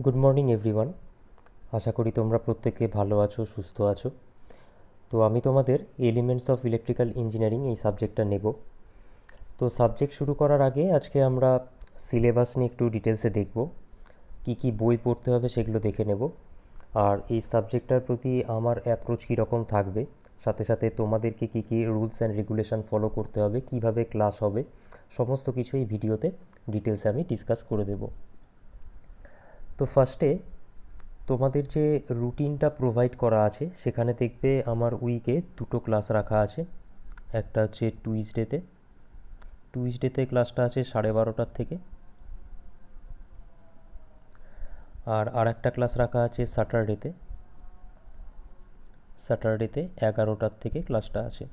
Good morning everyone. আশা করি তোমরা প্রত্যেকে ভালো আছো, সুস্থ আছো। তো আমি তোমাদের এলিমেন্টস অফ ইলেকট্রিক্যাল ইঞ্জিনিয়ারিং এই সাবজেক্টটা নেব। তো সাবজেক্ট শুরু করার আগে আজকে আমরা সিলেবাস নিয়ে একটু ডিটেলসে দেখব, কি কি বই পড়তে হবে সেগুলো দেখে নেব। আর এই সাবজেক্টটার প্রতি আমার অ্যাপ্রোচ কীরকম থাকবে, সাথে সাথে তোমাদেরকে কি কি রুলস অ্যান্ড রেগুলেশন ফলো করতে হবে, কিভাবে ক্লাস হবে, সমস্ত কিছু এই ভিডিওতে ডিটেলসে আমি ডিসকাস করে দেব। তো ফার্স্টে তোমাদের যে রুটিনটা প্রোভাইড করা আছে সেখানে দেখবে আমার উইকে দুটো ক্লাস রাখা আছে। একটা হচ্ছে টুইসডেতে ক্লাসটা আছে 12:30টার থেকে, আর একটা ক্লাস রাখা আছে স্যাটারডেতে 11টার থেকে ক্লাসটা আছে।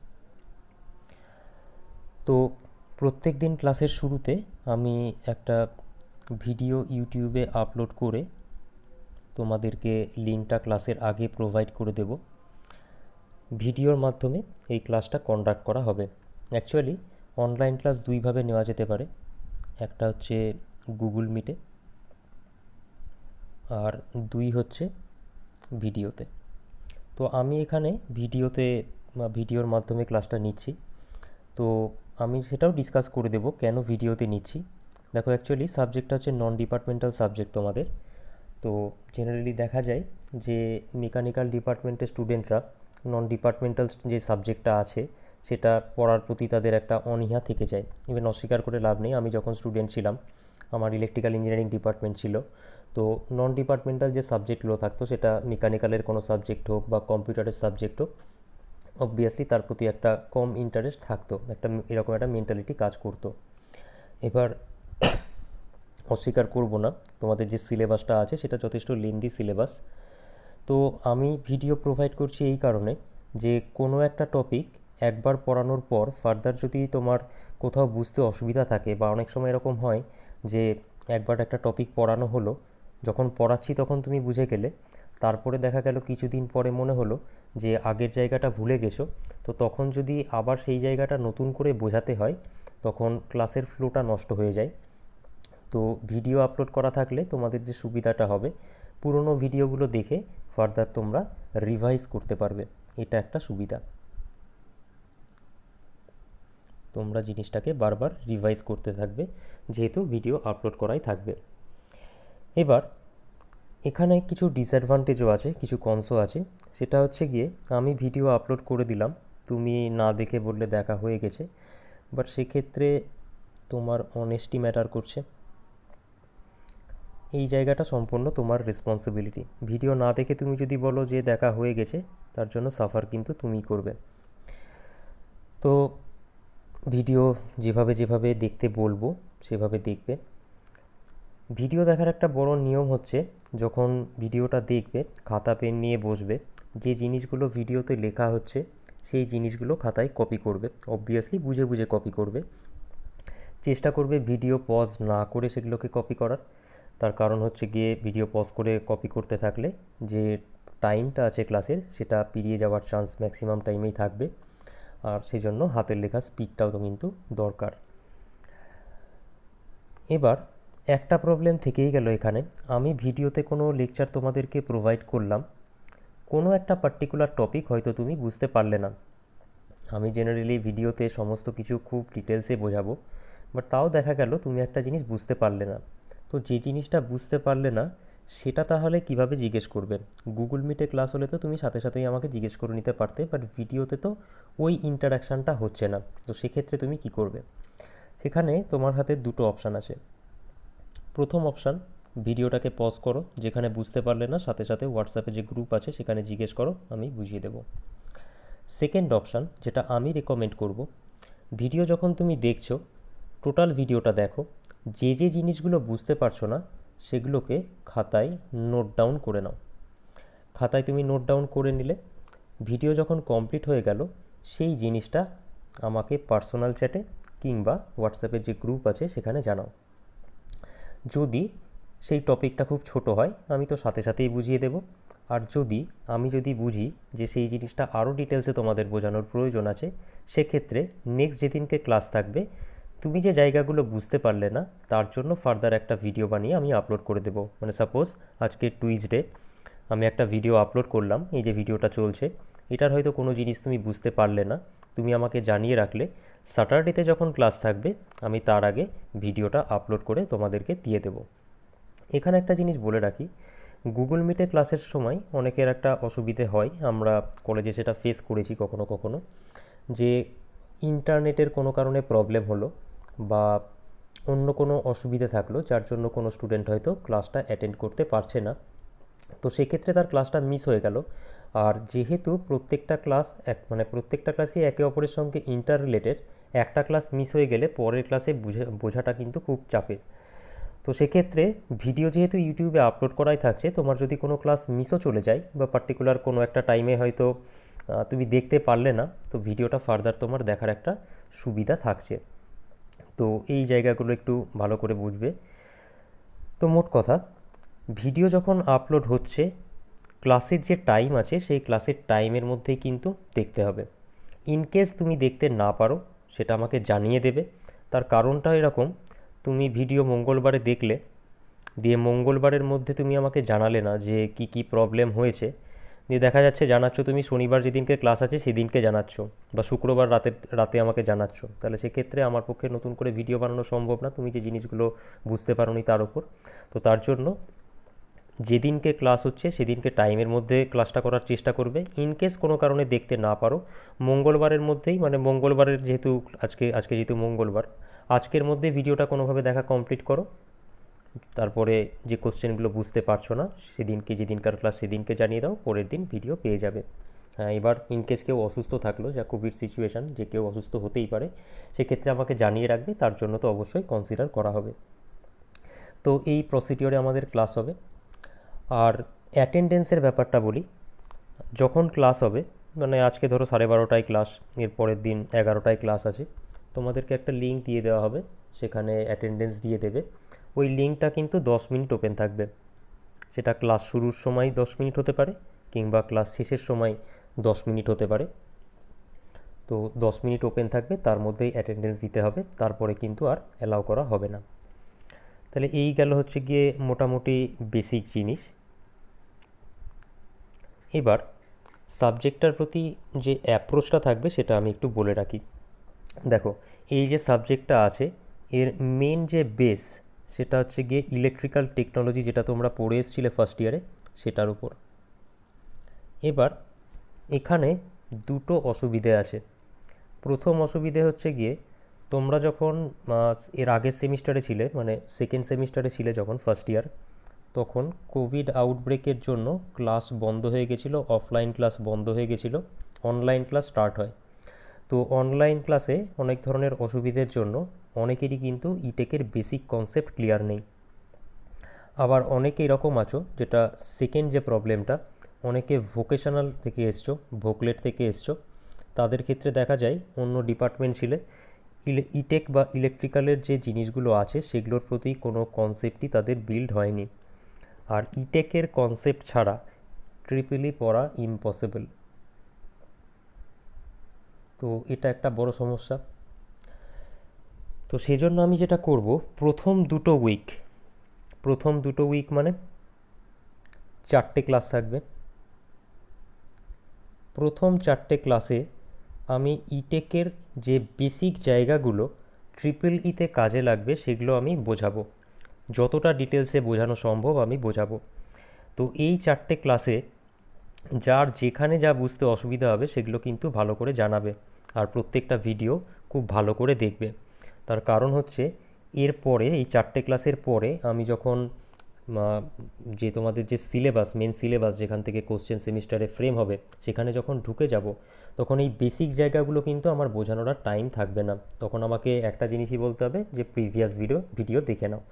তো প্রত্যেক দিন ক্লাসের শুরুতে আমি একটা ভিডিও ইউটিউবে আপলোড করে তোমাদেরকে লিঙ্কটা ক্লাসের আগে প্রোভাইড করে দেব। ভিডিওর মাধ্যমে এই ক্লাসটা কন্ডাক্ট করা হবে। অ্যাকচুয়ালি অনলাইন ক্লাস দুইভাবে নেওয়া যেতে পারে, একটা হচ্ছে গুগল মিটে, আর দুই হচ্ছে ভিডিওতে। তো আমি এখানে ভিডিওর মাধ্যমে ক্লাসটা নিচ্ছি। তো আমি সেটাও ডিসকাস করে দেব কেন ভিডিওতে নিচ্ছি। দেখো, অ্যাকচুয়ালি সাবজেক্টটা হচ্ছে নন ডিপার্টমেন্টাল সাবজেক্ট তোমাদের। তো জেনারেলি দেখা যায় যে মেকানিক্যাল ডিপার্টমেন্টের স্টুডেন্টরা নন ডিপার্টমেন্টাল যে সাবজেক্টটা আছে সেটা পড়ার প্রতি তাদের একটা অনীহা থেকে যায়। ইভেন অস্বীকার করে লাভ নেই, আমি যখন স্টুডেন্ট ছিলাম আমার ইলেকট্রিক্যাল ইঞ্জিনিয়ারিং ডিপার্টমেন্ট ছিল। তো নন ডিপার্টমেন্টাল যে সাবজেক্টগুলো থাকতো, সেটা মেকানিক্যালের কোনো সাবজেক্ট হোক বা কম্পিউটারের সাবজেক্ট হোক, অবভিয়াসলি তার প্রতি একটা কম ইন্টারেস্ট থাকতো, এরকম একটা মেন্টালিটি কাজ করতো। এবার অস্বীকার করব না, তোমাদের যে সিলেবাসটা আছে সেটা যথেষ্ট লেন্দি সিলেবাস। তো আমি ভিডিও প্রোভাইড করছি এই কারণে যে কোনো একটা টপিক একবার পড়ানোর পর ফার্দার যদি তোমার কোথাও বুঝতে অসুবিধা থাকে, বা অনেক সময় এরকম হয় যে একবার একটা টপিক পড়ানো হলো, যখন পড়াচ্ছি তখন তুমি বুঝে গেলে, তারপরে দেখা গেল কিছুদিন পরে মনে হলো যে আগের জায়গাটা ভুলে গেছো। তো তখন যদি আবার সেই জায়গাটা নতুন করে বোঝাতে হয়, তখন ক্লাসের ফ্লোটা নষ্ট হয়ে যায়। তো ভিডিও আপলোড করা থাকলে তোমাদের যে সুবিধাটা হবে, পুরনো ভিডিওগুলো দেখে ফার্দার তোমরা রিভাইজ করতে পারবে, এটা একটা সুবিধা। তোমরা জিনিসটাকে বারবার রিভাইজ করতে থাকবে যেহেতু ভিডিও আপলোড করাই থাকবে। এবার এখানে কিছু ডিসঅ্যাডভান্টেজও আছে, কিছু কনসও আছে। সেটা হচ্ছে গিয়ে, আমি ভিডিও আপলোড করে দিলাম, তুমি না দেখে বললে দেখা হয়ে গেছে, বাট সেক্ষেত্রে তোমার অনেস্টি ম্যাটার করছে। এই জায়গাটা সম্পূর্ণ তোমার রেসপন্সিবিলিটি। ভিডিও না দেখে তুমি যদি বলো যে দেখা হয়ে গেছে, তার জন্য সাফার কিন্তু তুমিই করবে। তো ভিডিও যেভাবে যেভাবে দেখতে বলবো সেভাবে দেখবে। ভিডিও দেখার একটা বড় নিয়ম হচ্ছে, যখন ভিডিওটা দেখবে খাতা পেন নিয়ে বসবে, যে জিনিসগুলো ভিডিওতে লেখা হচ্ছে সেই জিনিসগুলো খাতায় কপি করবে, অবভিয়াসলি বুঝে বুঝে কপি করবে। চেষ্টা করবে ভিডিও পজ না করে সেগুলোকে কপি করার। তার কারণ হচ্ছে গিয়ে, ভিডিও পজ করে কপি করতে থাকলে যে টাইমটা আছে ক্লাসের সেটা পেরিয়ে যাওয়ার চান্স ম্যাক্সিমাম টাইমেই থাকবে, আর সেই জন্য হাতের লেখা স্পিডটাও তো কিন্তু দরকার। এবার একটা প্রবলেম থেকেই গেল এখানে, আমি ভিডিওতে কোনো লেকচার তোমাদেরকে প্রোভাইড করলাম, কোনো একটা পার্টিকুলার টপিক হয়তো তুমি বুঝতে পারলে না। আমি জেনারেলি ভিডিওতে সমস্ত কিছু খুব ডিটেলসে বোঝাবো, বাট তাও দেখা গেল তুমি একটা জিনিস বুঝতে পারলে না। তো যে জিনিসটা বুঝতে পারলে না সেটা তাহলে কিভাবে জিজ্ঞেস করবে? গুগল মিটে ক্লাস হলে তো তুমি সাথে সাথেই আমাকে জিজ্ঞেস করে নিতে পারতে, বাট ভিডিওতে তো ওই ইন্টারাকশানটা হচ্ছে না। তো সেক্ষেত্রে তুমি কি করবে? সেখানে তোমার হাতে দুটো অপশান আছে। প্রথম অপশান, ভিডিওটাকে পজ করো, যেখানে বুঝতে পারলে না সাথে সাথে হোয়াটসঅ্যাপে যে গ্রুপ আছে সেখানে জিজ্ঞেস করো, আমি বুঝিয়ে দেবো। সেকেন্ড অপশান, যেটা আমি রেকমেন্ড করব, ভিডিও যখন তুমি দেখছো টোটাল ভিডিওটা দেখো, যে যে জিনিসগুলো বুঝতে পারছো না সেগুলোকে খাতায় নোট ডাউন করে নাও। খাতায় তুমি নোট ডাউন করে নিলে, ভিডিও যখন কমপ্লিট হয়ে গেল সেই জিনিসটা আমাকে পার্সোনাল চ্যাটে কিংবা হোয়াটসঅ্যাপের যে গ্রুপ আছে সেখানে জানাও। যদি সেই টপিকটা খুব ছোট হয় আমি তো সাথে সাথেই বুঝিয়ে দেব, আর আমি যদি বুঝি যে সেই জিনিসটা আরও ডিটেলসে তোমাদের বোঝানোর প্রয়োজন আছে, সেক্ষেত্রে নেক্সট যেদিনকে ক্লাস থাকবে তুমি যে জায়গাগুলো বুঝতে পারলে না তার জন্য ফার্দার একটা ভিডিও বানিয়ে আমি আপলোড করে দেবো। মানে সাপোজ আজকে টুইসডে, আমি একটা ভিডিও আপলোড করলাম, এই যে ভিডিওটা চলছে, এটার হয়তো কোনো জিনিস তুমি বুঝতে পারলে না, তুমি আমাকে জানিয়ে রাখলে স্যাটারডেতে যখন ক্লাস থাকবে আমি তার আগে ভিডিওটা আপলোড করে তোমাদেরকে দিয়ে দেবো। এখানে একটা জিনিস বলে রাখি, গুগল মিটে ক্লাসের সময় অনেকের একটা অসুবিধে হয়, আমরা কলেজে সেটা ফেস করেছি কখনো কখনো, যে ইন্টারনেটের কোনো কারণে প্রবলেম হলো বা অন্য কোনো অসুবিধে থাকলো যার জন্য কোনো স্টুডেন্ট হয়তো ক্লাসটা অ্যাটেন্ড করতে পারছে না, তো সেক্ষেত্রে তার ক্লাসটা মিস হয়ে গেল। আর যেহেতু প্রত্যেকটা ক্লাস মানে প্রত্যেকটা ক্লাসই একে অপরের সঙ্গে ইন্টার রিলেটেড, একটা ক্লাস মিস হয়ে গেলে পরের ক্লাসে বোঝাটা কিন্তু খুব চাপের। তো সেক্ষেত্রে ভিডিও যেহেতু ইউটিউবে আপলোড করাই থাকছে, তোমার যদি কোনো ক্লাস মিসও চলে যায় বা পার্টিকুলার কোনো একটা টাইমে হয়তো তুমি দেখতে পারলে না, তো ভিডিওটা ফার্দার তোমার দেখার একটা সুবিধা থাকছে। তো এই জায়গাগুলো একটু ভালো করে বুঝবে। তো মোট কথা, ভিডিও যখন আপলোড হচ্ছে, ক্লাসের যে টাইম আছে সেই ক্লাসের টাইমের মধ্যেই কিন্তু দেখতে হবে। ইনকেস তুমি দেখতে না পারো সেটা আমাকে জানিয়ে দেবে। তার কারণটা এরকম, তুমি ভিডিও মঙ্গলবারে দেখলে, দিয়ে মঙ্গলবারের মধ্যে তুমি আমাকে জানালে না যে কি কি প্রবলেম হয়েছে, দিয়ে দেখা যাচ্ছে জানাচ্ছ তুমি শনিবার যেদিনকে ক্লাস আছে সেদিনকে জানাচ্ছ, বা শুক্রবার রাতে আমাকে জানাচ্ছ, তাহলে সেক্ষেত্রে আমার পক্ষে নতুন করে ভিডিও বানানো সম্ভব না তুমি যে জিনিসগুলো বুঝতে পারোনি তার উপর। তো তার জন্য যেদিনকে ক্লাস হচ্ছে সেদিনকে টাইমের মধ্যে ক্লাসটা করার চেষ্টা করবে। ইনকেস কোনো কারণে দেখতে না পারো, মঙ্গলবারের মধ্যেই, মানে মঙ্গলবারের যেহেতু আজকে যেহেতু মঙ্গলবার, আজকের মধ্যে ভিডিওটা কোনোভাবে দেখা কমপ্লিট করো। তারপরে যে কোশ্চেনগুলো বুঝতে পারছো না সেদিনকে, যেদিনকার ক্লাস সেদিনকে জানিয়ে দাও, পরের দিন ভিডিও পেয়ে যাবে। হ্যাঁ, এবার ইনকেস কেউ অসুস্থ থাকলো, যা কোভিড সিচুয়েশান, যে কেউ অসুস্থ হতেই পারে, সেক্ষেত্রে আমাকে জানিয়ে রাখবে, তার জন্য তো অবশ্যই কনসিডার করা হবে। তো এই প্রসিডিওরে আমাদের ক্লাস হবে। আর অ্যাটেন্ডেন্সের ব্যাপারটা বলি, যখন ক্লাস হবে, মানে আজকে ধরো 12:30টায় ক্লাস, এর পরের দিন 11টায় ক্লাস আছে, তোমাদেরকে একটা লিঙ্ক দিয়ে দেওয়া হবে, সেখানে অ্যাটেন্ডেন্স দিয়ে দেবে। ওই লিঙ্কটা কিন্তু 10 মিনিট ওপেন থাকবে, সেটা ক্লাস শুরুর সময় 10 মিনিট হতে পারে কিংবা ক্লাস শেষের সময় 10 মিনিট হতে পারে। তো 10 মিনিট ওপেন থাকবে, তার মধ্যেই অ্যাটেন্ডেন্স দিতে হবে, তারপরে কিন্তু আর অ্যালাউ করা হবে না। তাহলে এই গেল হচ্ছে গিয়ে মোটামুটি বেসিক জিনিস। এবার সাবজেক্টটার প্রতি যে অ্যাপ্রোচটা থাকবে সেটা আমি একটু বলে রাখি। দেখো, এই যে সাবজেক্টটা আছে এর মেন যে বেস সেটা হচ্ছে গিয়ে ইলেকট্রিক্যাল টেকনোলজি, যেটা তোমরা পড়ে এসেছিলে ফার্স্ট ইয়ারে, সেটার উপর। এবার এখানে দুটো অসুবিধে আছে। প্রথম অসুবিধে হচ্ছে গিয়ে, তোমরা যখন এর আগের সেমিস্টারে ছিলে, মানে সেকেন্ড সেমিস্টারে ছিলে যখন ফার্স্ট ইয়ার, তখন কোভিড আউটব্রেকের জন্য ক্লাস বন্ধ হয়ে গেছিলো, অফলাইন ক্লাস বন্ধ হয়ে গেছিলো, অনলাইন ক্লাস স্টার্ট হয়। তো অনলাইন ক্লাসে অনেক ধরনের অসুবিধের জন্য অনেকেরই কিন্তু ইটেকের বেসিক কনসেপ্ট ক্লিয়ার নেই। আবার অনেকে এরকম আছো, যেটা সেকেন্ড যে প্রবলেমটা, অনেকে ভোকেশনাল থেকে এসছো, ভোকলেট থেকে এসছো, তাদের ক্ষেত্রে দেখা যায় অন্য ডিপার্টমেন্ট ছিলে, ইটেক বা ইলেকট্রিক্যালের যে জিনিসগুলো আছে সেগুলোর প্রতি কোনো কনসেপ্টই তাদের বিল্ড হয়নি। আর ইটেকের কনসেপ্ট ছাড়া ট্রিপলই পড়া ইম্পসিবল। তো এটা একটা বড় সমস্যা। তো সেজন্য আমি যেটা করব, প্রথম দুটো উইক মানে 4টে ক্লাস থাকবে। প্রথম 4টে ক্লাসে আমি ইটেকের যে বেসিক জায়গাগুলো ট্রিপল ইতে কাজে লাগবে সেগুলো আমি বোঝাবো, যতটা ডিটেলসে বোঝানো সম্ভব আমি বোঝাবো। তো এই 4টে ক্লাসে যার যেখানে যা বুঝতে অসুবিধা হবে সেগুলো কিন্তু ভালো করে জানাবে, আর প্রত্যেকটা ভিডিও খুব ভালো করে দেখবে। তার কারণ হচ্ছে, এরপরে এই 4টে ক্লাসের পরে আমি যখন যে তোমাদের যে সিলেবাস, মেন সিলেবাস যেখান থেকে কোশ্চেন সেমিস্টারে ফ্রেম হবে, সেখানে যখন ঢুকে যাব, তখন এই বেসিক জায়গাগুলো কিন্তু আমার বোঝানোর আর টাইম থাকবে না। তখন আমাকে একটা জিনিসই বলতে হবে যে প্রিভিয়াস ভিডিও দেখে নাও।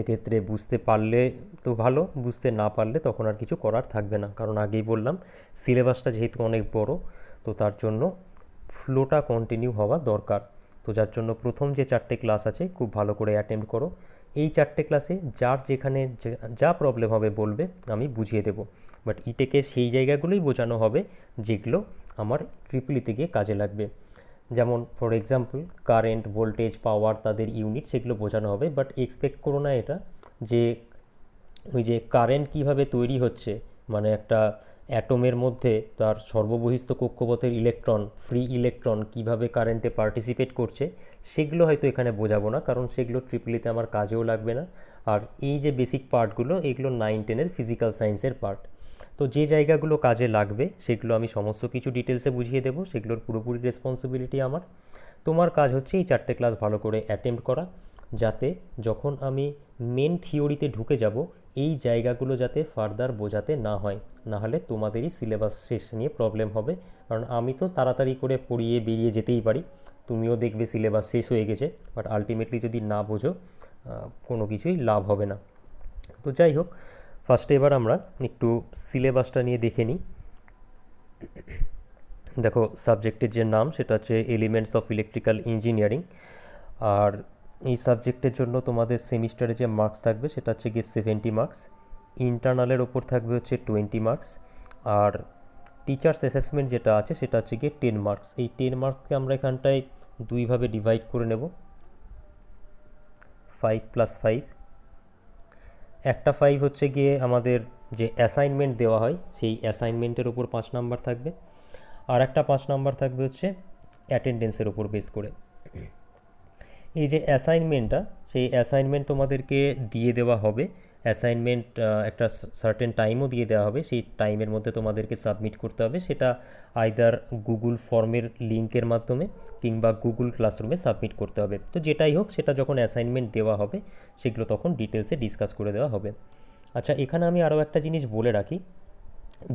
এক্ষেত্রে বুঝতে পারলে তো ভালো, বুঝতে না পারলে তখন আর কিছু করার থাকবে না, কারণ আগেই বললাম সিলেবাসটা যেহেতু অনেক বড়, তো তার জন্য ফ্লোটা কন্টিনিউ হওয়া দরকার। তো যার জন্য প্রথম যে 4টে ক্লাস আছে খুব ভালো করে অ্যাটেম্প্ট করো। এই 4টে ক্লাসে যার যেখানে যা প্রবলেম হবে বলবে, আমি বুঝিয়ে দেবো। বাট ইটেকে সেই জায়গাগুলোই বোঝানো হবে যেগুলো আমার ট্রিপল ইতে গিয়ে কাজে লাগবে। যেমন ফর এক্সাম্পল কারেন্ট, ভোল্টেজ, পাওয়ার, তাদের ইউনিট, সেগুলো বোঝানো হবে। বাট এক্সপেক্ট করো না এটা যে ওই যে কারেন্ট কিভাবে তৈরি হচ্ছে, মানে একটা অ্যাটমের মধ্যে তার সর্ববহিস্থ কক্ষপথের ইলেকট্রন, ফ্রি ইলেকট্রন কিভাবে কারেন্টে পার্টিসিপেট করছে, সেগুলো হয়তো এখানে বোঝাবো না, কারণ সেগুলো ট্রিপলিতে আমার কাজেও লাগবে না। আর এই যে বেসিক পার্টগুলো, এগুলো 9-10-এর ফিজিক্যাল সায়েন্সের পার্ট। তো যে জায়গাগুলো কাজে লাগবে সেগুলো আমি সমস্ত কিছু ডিটেলসে বুঝিয়ে দেবো, সেগুলোর পুরোপুরি রেসপন্সিবিলিটি আমার। তোমার কাজ হচ্ছে এই 4টে ক্লাস ভালো করে অ্যাটেম্প্ট করা, যাতে যখন আমি মেন থিওরিতে ঢুকে যাব এই জায়গাগুলো যাতে ফার্দার বোঝাতে না হয়, না হলে তোমাদেরই সিলেবাস শেষ নিয়ে প্রবলেম হবে। কারণ আমি তো তাড়াতাড়ি করে পড়িয়ে বেরিয়ে যেতেই পারি, তুমিও দেখবে সিলেবাস শেষ হয়ে গেছে, বাট আলটিমেটলি যদি না বোঝো কোনো কিছুই লাভ হবে না। তো যাই হোক, ফার্স্টে এবার আমরা একটু সিলেবাসটা নিয়ে দেখে নিই। দেখো, সাবজেক্টের যে নাম সেটা হচ্ছে এলিমেন্টস অফ ইলেকট্রিক্যাল ইঞ্জিনিয়ারিং। আর এই সাবজেক্টের জন্য তোমাদের সেমিস্টারে যে মার্কস থাকবে সেটা হচ্ছে গিয়ে 70 মার্কস, ইন্টারনালের ওপর থাকবে হচ্ছে 20 মার্কস, আর টিচার্স অ্যাসেসমেন্ট যেটা আছে সেটা হচ্ছে গিয়ে 10 মার্কস। এই 10 মার্কসকে আমরা এখানটায় দুইভাবে ডিভাইড করে নেব, 5+5। একটা 5 হচ্ছে গিয়ে আমাদের যে অ্যাসাইনমেন্ট দেওয়া হয় সেই অ্যাসাইনমেন্টের ওপর 5 নাম্বার থাকবে, আর একটা 5 নাম্বার থাকবে হচ্ছে অ্যাটেন্ডেন্সের ওপর বেস করে। এই যে অ্যাসাইনমেন্টটা, সেই অ্যাসাইনমেন্ট তোমাদেরকে দিয়ে দেওয়া হবে। অ্যাসাইনমেন্ট একটা সার্টেন টাইমও দিয়ে দেওয়া হবে, সেই টাইমের মধ্যে তোমাদেরকে সাবমিট করতে হবে। সেটা আইদার গুগল ফর্মের লিঙ্কের মাধ্যমে কিংবা গুগল ক্লাসরুমে সাবমিট করতে হবে। তো যেটাই হোক, সেটা যখন অ্যাসাইনমেন্ট দেওয়া হবে সেগুলো তখন ডিটেলসে ডিসকাস করে দেওয়া হবে। আচ্ছা, এখানে আমি আরও একটা জিনিস বলে রাখি,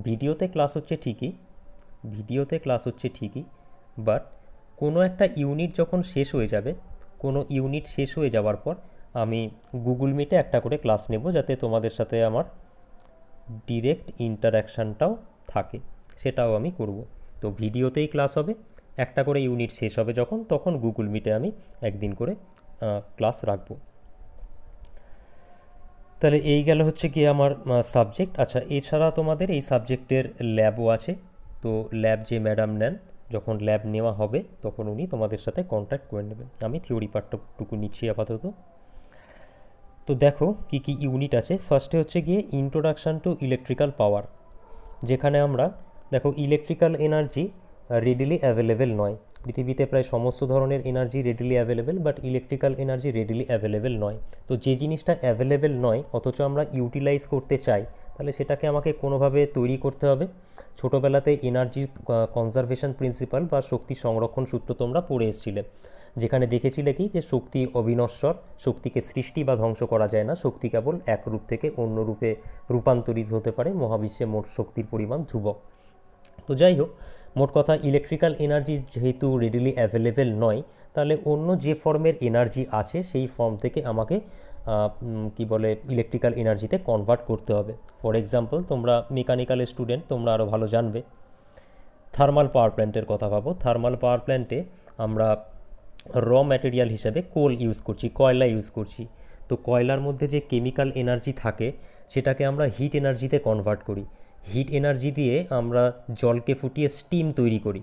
ভিডিওতে ক্লাস হচ্ছে ঠিকই, ভিডিওতে ক্লাস হচ্ছে ঠিকই, বাট কোনো একটা ইউনিট যখন শেষ হয়ে যাবে, কোনো ইউনিট শেষ হয়ে যাওয়ার পর আমি গুগল মিটে একটা করে ক্লাস নেব, যাতে তোমাদের সাথে আমার ডিরেক্ট ইন্টারাকশানটাও থাকে, সেটাও আমি করব। তো ভিডিওতেই ক্লাস হবে, একটা করে ইউনিট শেষ হবে যখন, তখন গুগল মিটে আমি একদিন করে ক্লাস রাখবো। তাহলে এই গেল হচ্ছে কি আমার সাবজেক্ট। আচ্ছা, এছাড়া তোমাদের এই সাবজেক্টের ল্যাবও আছে। তো ল্যাব যে ম্যাডাম নেন, যখন ল্যাব নেওয়া হবে তখন উনি তোমাদের সাথে কন্ট্যাক্ট করে নেবেন। আমি থিওরি পার্টটুকু নিচ্ছি আপাতত। তো দেখো কি কি ইউনিট আছে। ফার্স্টে হচ্ছে গিয়ে ইন্ট্রোডাকশান টু ইলেকট্রিক্যাল পাওয়ার, যেখানে আমরা দেখো ইলেকট্রিক্যাল এনার্জি রেডিলি অ্যাভেলেবেল নয়। পৃথিবীতে প্রায় সমস্ত ধরনের energy readily available, but electrical energy readily available নয়। তো যে জিনিসটা অ্যাভেলেবেল নয় অথচ আমরা ইউটিলাইজ করতে চাই, তাহলে সেটাকে আমাকে কোনোভাবে তৈরি করতে হবে। ছোটোবেলাতে এনার্জি কনজারভেশন প্রিন্সিপাল বা শক্তি সংরক্ষণ সূত্র তোমরা পড়ে এসেছিলে, যেখানে দেখেছিলে কি যে শক্তি অবিনশ্বর, শক্তিকে সৃষ্টি বা ধ্বংস করা যায় না, শক্তি কেবল এক রূপ থেকে অন্য রূপে রূপান্তরিত হতে পারে, মহাবিশ্বে মোট শক্তির পরিমাণ ধ্রুবক। তো যাই হোক, মোট কথা ইলেকট্রিক্যাল এনার্জি যেহেতু রেডিলি অ্যাভেলেবেল নয়, তাহলে অন্য যে ফর্মের এনার্জি আছে সেই ফর্ম থেকে আমাকে কি বলে ইলেকট্রিক্যাল এনার্জিতে কনভার্ট করতে হবে। ফর এক্সাম্পল, তোমরা মেকানিক্যাল স্টুডেন্ট, তোমরা আরও ভালো জানবে। থার্মাল পাওয়ার প্ল্যান্টের কথা ভাবো, থার্মাল পাওয়ার প্ল্যান্টে আমরা র ম্যাটেরিয়াল হিসেবে কোল ইউজ করছি, কয়লা ইউজ করছি। তো কয়লার মধ্যে যে কেমিক্যাল এনার্জি থাকে সেটাকে আমরা হিট এনার্জিতে কনভার্ট করি। হিট এনার্জি দিয়ে আমরা জলকে ফুটিয়ে স্টিম তৈরি করি।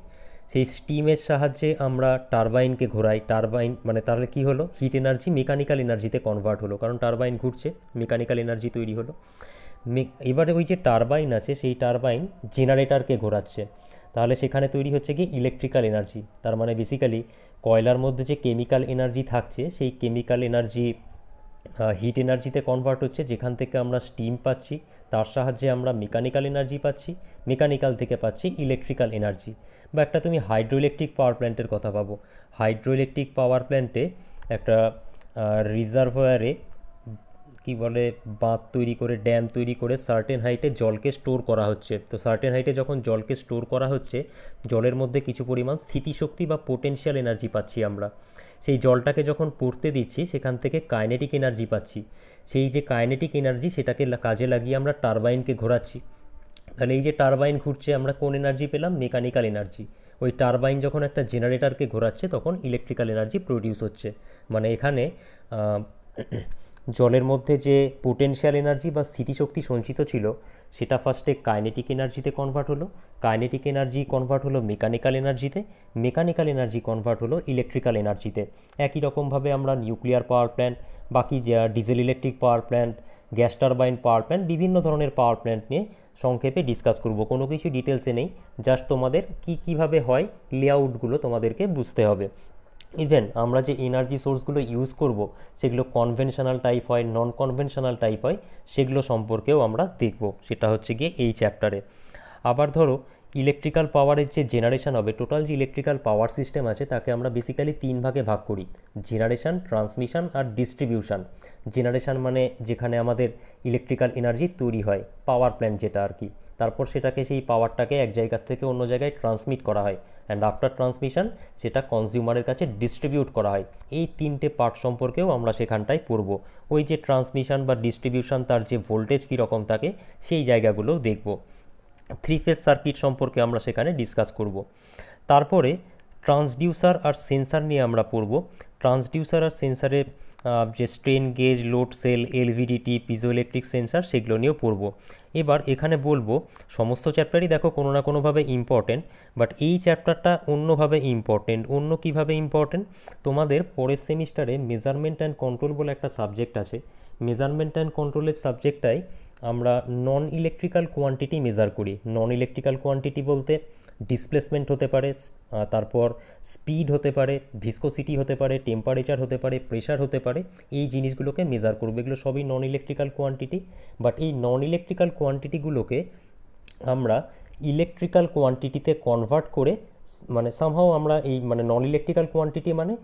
সেই স্টিমের সাহায্যে আমরা টারবাইনকে ঘোরাই। টারবাইন মানে তাহলে কী হলো, হিট এনার্জি মেকানিক্যাল এনার্জিতে কনভার্ট হলো, কারণ টারবাইন ঘুরছে, মেকানিক্যাল এনার্জি তৈরি হলো। এবারে ওই যে টারবাইন আছে সেই টারবাইন জেনারেটরকে ঘোরাচ্ছে, তাহলে সেখানে তৈরি হচ্ছে কি ইলেকট্রিক্যাল এনার্জি। তার মানে বেসিক্যালি কয়লার মধ্যে যে কেমিক্যাল এনার্জি থাকছে সেই কেমিক্যাল এনার্জি হিট এনার্জিতে কনভার্ট হচ্ছে, যেখান থেকে আমরা স্টিম পাচ্ছি, তার সাহায্যে আমরা মেকানিক্যাল এনার্জি পাচ্ছি, মেকানিক্যাল থেকে পাচ্ছি ইলেকট্রিক্যাল এনার্জি। বা একটা তুমি হাইড্রো ইলেকট্রিক পাওয়ার প্ল্যান্টের কথা ভাবো, হাইড্রো ইলেকট্রিক পাওয়ার প্ল্যান্টে একটা রিজার্ভয়ারে কি বলে বাঁধ তৈরি করে, ড্যাম তৈরি করে সার্টেন হাইটে জলকে স্টোর করা হচ্ছে। তো সার্টেন হাইটে যখন জলকে স্টোর করা হচ্ছে, জলের মধ্যে কিছু পরিমাণ স্থিতিশক্তি বা পোটেনশিয়াল এনার্জি পাচ্ছি আমরা। সেই জলটাকে যখন পড়তে দিচ্ছি সেখান থেকে কাইনেটিক এনার্জি পাচ্ছি। সেই যে কাইনেটিক এনার্জি সেটাকে কাজে লাগিয়ে আমরা টারবাইনকে ঘোরাচ্ছি। তাহলে এই যে টারবাইন ঘুরছে, আমরা কোন এনার্জি পেলাম, মেকানিক্যাল এনার্জি। ওই টারবাইন যখন একটা জেনারেটরকে ঘোরাচ্ছে তখন ইলেকট্রিক্যাল এনার্জি প্রডিউস হচ্ছে। মানে এখানে জলের মধ্যে যে পোটেনশিয়াল এনার্জি বা স্থিতিশক্তি সঞ্চিত ছিল সেটা ফার্স্টে কাইনেটিক এনার্জিতে কনভার্ট হলো, কাইনেটিক এনার্জি কনভার্ট হলো মেকানিক্যাল এনার্জিতে, মেকানিক্যাল এনার্জি কনভার্ট হলো ইলেকট্রিক্যাল এনার্জিতে। একই রকমভাবে আমরা নিউক্লিয়ার পাওয়ার প্ল্যান্ট, বাকি যা diesel electric power plant, gas turbine power plant, বিভিন্ন ধরনের পাওয়ার প্ল্যান্ট নিয়ে সংক্ষেপে ডিসকাস করব। কোনো কিছু ডিটেলসে নেই, জাস্ট তোমাদের কীভাবে হয় লেআউটগুলো তোমাদেরকে বুঝতে হবে। ইভেন আমরা যে এনার্জি সোর্সগুলো ইউজ করব সেগুলো কনভেনশনাল টাইপ হয়, নন কনভেনশনাল টাইপ হয়, সেগুলো সম্পর্কেও আমরা দেখব, সেটা হচ্ছে গিয়ে এই চ্যাপ্টারে। আবার ধরো ইলেকট্রিক্যাল পাওয়ারের যে জেনারেশন হবে, টোটাল যে ইলেকট্রিক্যাল পাওয়ার সিস্টেম আছে তাকে আমরা বেসিক্যালি 3 ভাগে ভাগ করি: জেনারেশন, ট্রান্সমিশন আর ডিস্ট্রিবিউশন। জেনারেশন মানে যেখানে আমাদের ইলেকট্রিক্যাল এনার্জি তৈরি হয়, পাওয়ার প্ল্যান্ট যেটা আর কি, তারপর সেটাকে সেই পাওয়ারটাকে এক জায়গা থেকে অন্য জায়গায় ট্রান্সমিট করা হয়, অ্যান্ড আফটার ট্রান্সমিশন সেটা কনজিউমারের কাছে ডিস্ট্রিবিউট করা হয়। এই 3টে পার্ট সম্পর্কেও আমরা সেখানটায় পড়ব। ওই যে ট্রান্সমিশন বা ডিস্ট্রিবিউশন, তার যে ভোল্টেজ কীরকম থাকে সেই জায়গাগুলোও দেখব। 3 ফেজ সার্কিট সম্পর্কে আমরা সেখানে ডিসকাস করব। তারপরে ট্রান্সডিউসার আর সেন্সার নিয়ে আমরা পড়ব। ট্রান্সডিউসার আর সেন্সারের যে strain gauge, load cell, LVDT, piezoelectric sensor, সেগুলো নিয়েও পড়ব। এবার এখানে বলবো সমস্ত চ্যাপ্টারই দেখো কোনো না কোনোভাবে ইম্পর্টেন্ট, বাট এই চ্যাপ্টারটা অন্যভাবে ইম্পর্টেন্ট। অন্য কীভাবে ইম্পর্টেন্ট? তোমাদের পরের সেমিস্টারে মেজারমেন্ট অ্যান্ড কন্ট্রোল বলে একটা সাবজেক্ট আছে। মেজারমেন্ট অ্যান্ড কন্ট্রোলের সাবজেক্টটাই আমরা নন ইলেকট্রিক্যাল কোয়ান্টিটি মেজার করি। নন ইলেকট্রিক্যাল কোয়ান্টিটি বলতে ডিসপ্লেসমেন্ট হতে পারে, তারপর স্পিড হতে পারে, ভিসকোসিটি হতে পারে, টেম্পারেচার হতে পারে, প্রেশার হতে পারে, এই জিনিসগুলোকে মেজার করবে। এগুলো সবই নন ইলেকট্রিক্যাল কোয়ান্টিটি। বাট এই নন ইলেকট্রিক্যাল কোয়ান্টিটিগুলোকে আমরা ইলেকট্রিক্যাল কোয়ান্টিটিতে কনভার্ট করে, মানে সামহাও আমরা এই মানে নন ইলেকট্রিক্যাল কোয়ান্টিটি মানে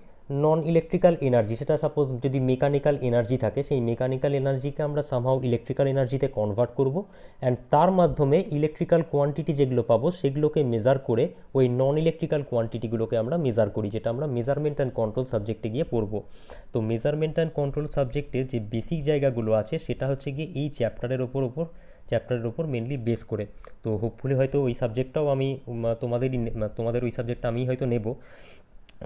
নন ইলেকট্রিক্যাল এনার্জি, সেটা সাপোজ যদি মেকানিক্যাল এনার্জি থাকে, সেই মেকানিক্যাল এনার্জিকে আমরা সামহাও ইলেকট্রিক্যাল এনার্জিতে কনভার্ট করব, অ্যান্ড তার মাধ্যমে ইলেকট্রিক্যাল কোয়ান্টিটি যেগুলো পাবো সেগুলোকে মেজার করে ওই নন ইলেকট্রিক্যাল কোয়ান্টিটিগুলোকে আমরা মেজার করি, যেটা আমরা মেজারমেন্ট অ্যান্ড কন্ট্রোল সাবজেক্টে গিয়ে পড়বো। তো মেজারমেন্ট অ্যান্ড কন্ট্রোল সাবজেক্টের যে বেসিক জায়গাগুলো আছে সেটা হচ্ছে গিয়ে এই চ্যাপ্টারের ওপর মেনলি বেস করে। তো হোপফুলি হয়তো ওই সাবজেক্টটাও আমি তোমাদের ওই সাবজেক্টটা আমি হয়তো নেব।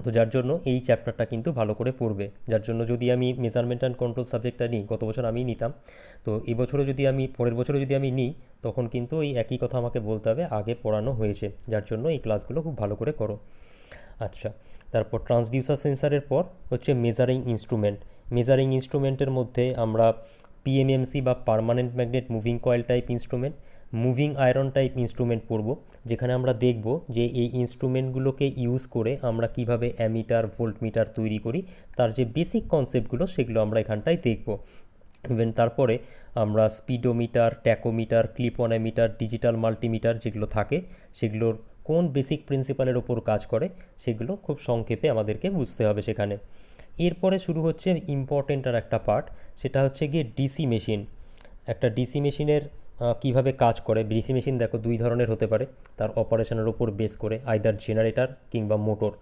তো যার জন্য এই চ্যাপ্টারটা কিন্তু ভালো করে পড়বে। যার জন্য যদি আমি মেজারমেন্ট অ্যান্ড কন্ট্রোল সাবজেক্টটা নিই, গত বছর আমি নিতাম, তো এবছরও যদি আমি পরের বছরও যদি আমি নিই, তখন কিন্তু এই একই কথা আমাকে বলতে হবে, আগে পড়ানো হয়েছে। যার জন্য এই ক্লাসগুলো খুব ভালো করে করো। আচ্ছা, তারপর ট্রান্সডিউসার সেন্সারের পর হচ্ছে মেজারিং ইনস্ট্রুমেন্ট। মেজারিং ইনস্ট্রুমেন্টের মধ্যে আমরা পিএমএমসি বা permanent magnet moving coil type instrument, moving iron type instrument পড়ব, যেখানে আমরা দেখব যে এই ইনস্ট্রুমেন্টগুলোকে ইউজ করে আমরা কিভাবে অ্যামিটার, ভোল্টমিটার তৈরি করি, তার যে বেসিক কনসেপ্টগুলো সেগুলো আমরা এখানটায় দেখব। ইভেন তারপরে আমরা speedometer, tachometer, clip on ammeter, digital multimeter যেগুলো থাকে সেগুলোর কোন বেসিক প্রিন্সিপালের ওপর কাজ করে সেগুলো খুব সংক্ষেপে আমাদেরকে বুঝতে হবে সেখানে। এরপরে শুরু হচ্ছে ইম্পর্টেন্ট আর একটা পার্ট, সেটা হচ্ছে গিয়ে ডিসি মেশিন। একটা ডিসি মেশিনের কীভাবে কাজ করে। ডিসি মেশিন দেখো 2 ধরনের হতে পারে তার অপারেশনের ওপর বেস করে, আইদার জেনারেটর কিংবা মোটর।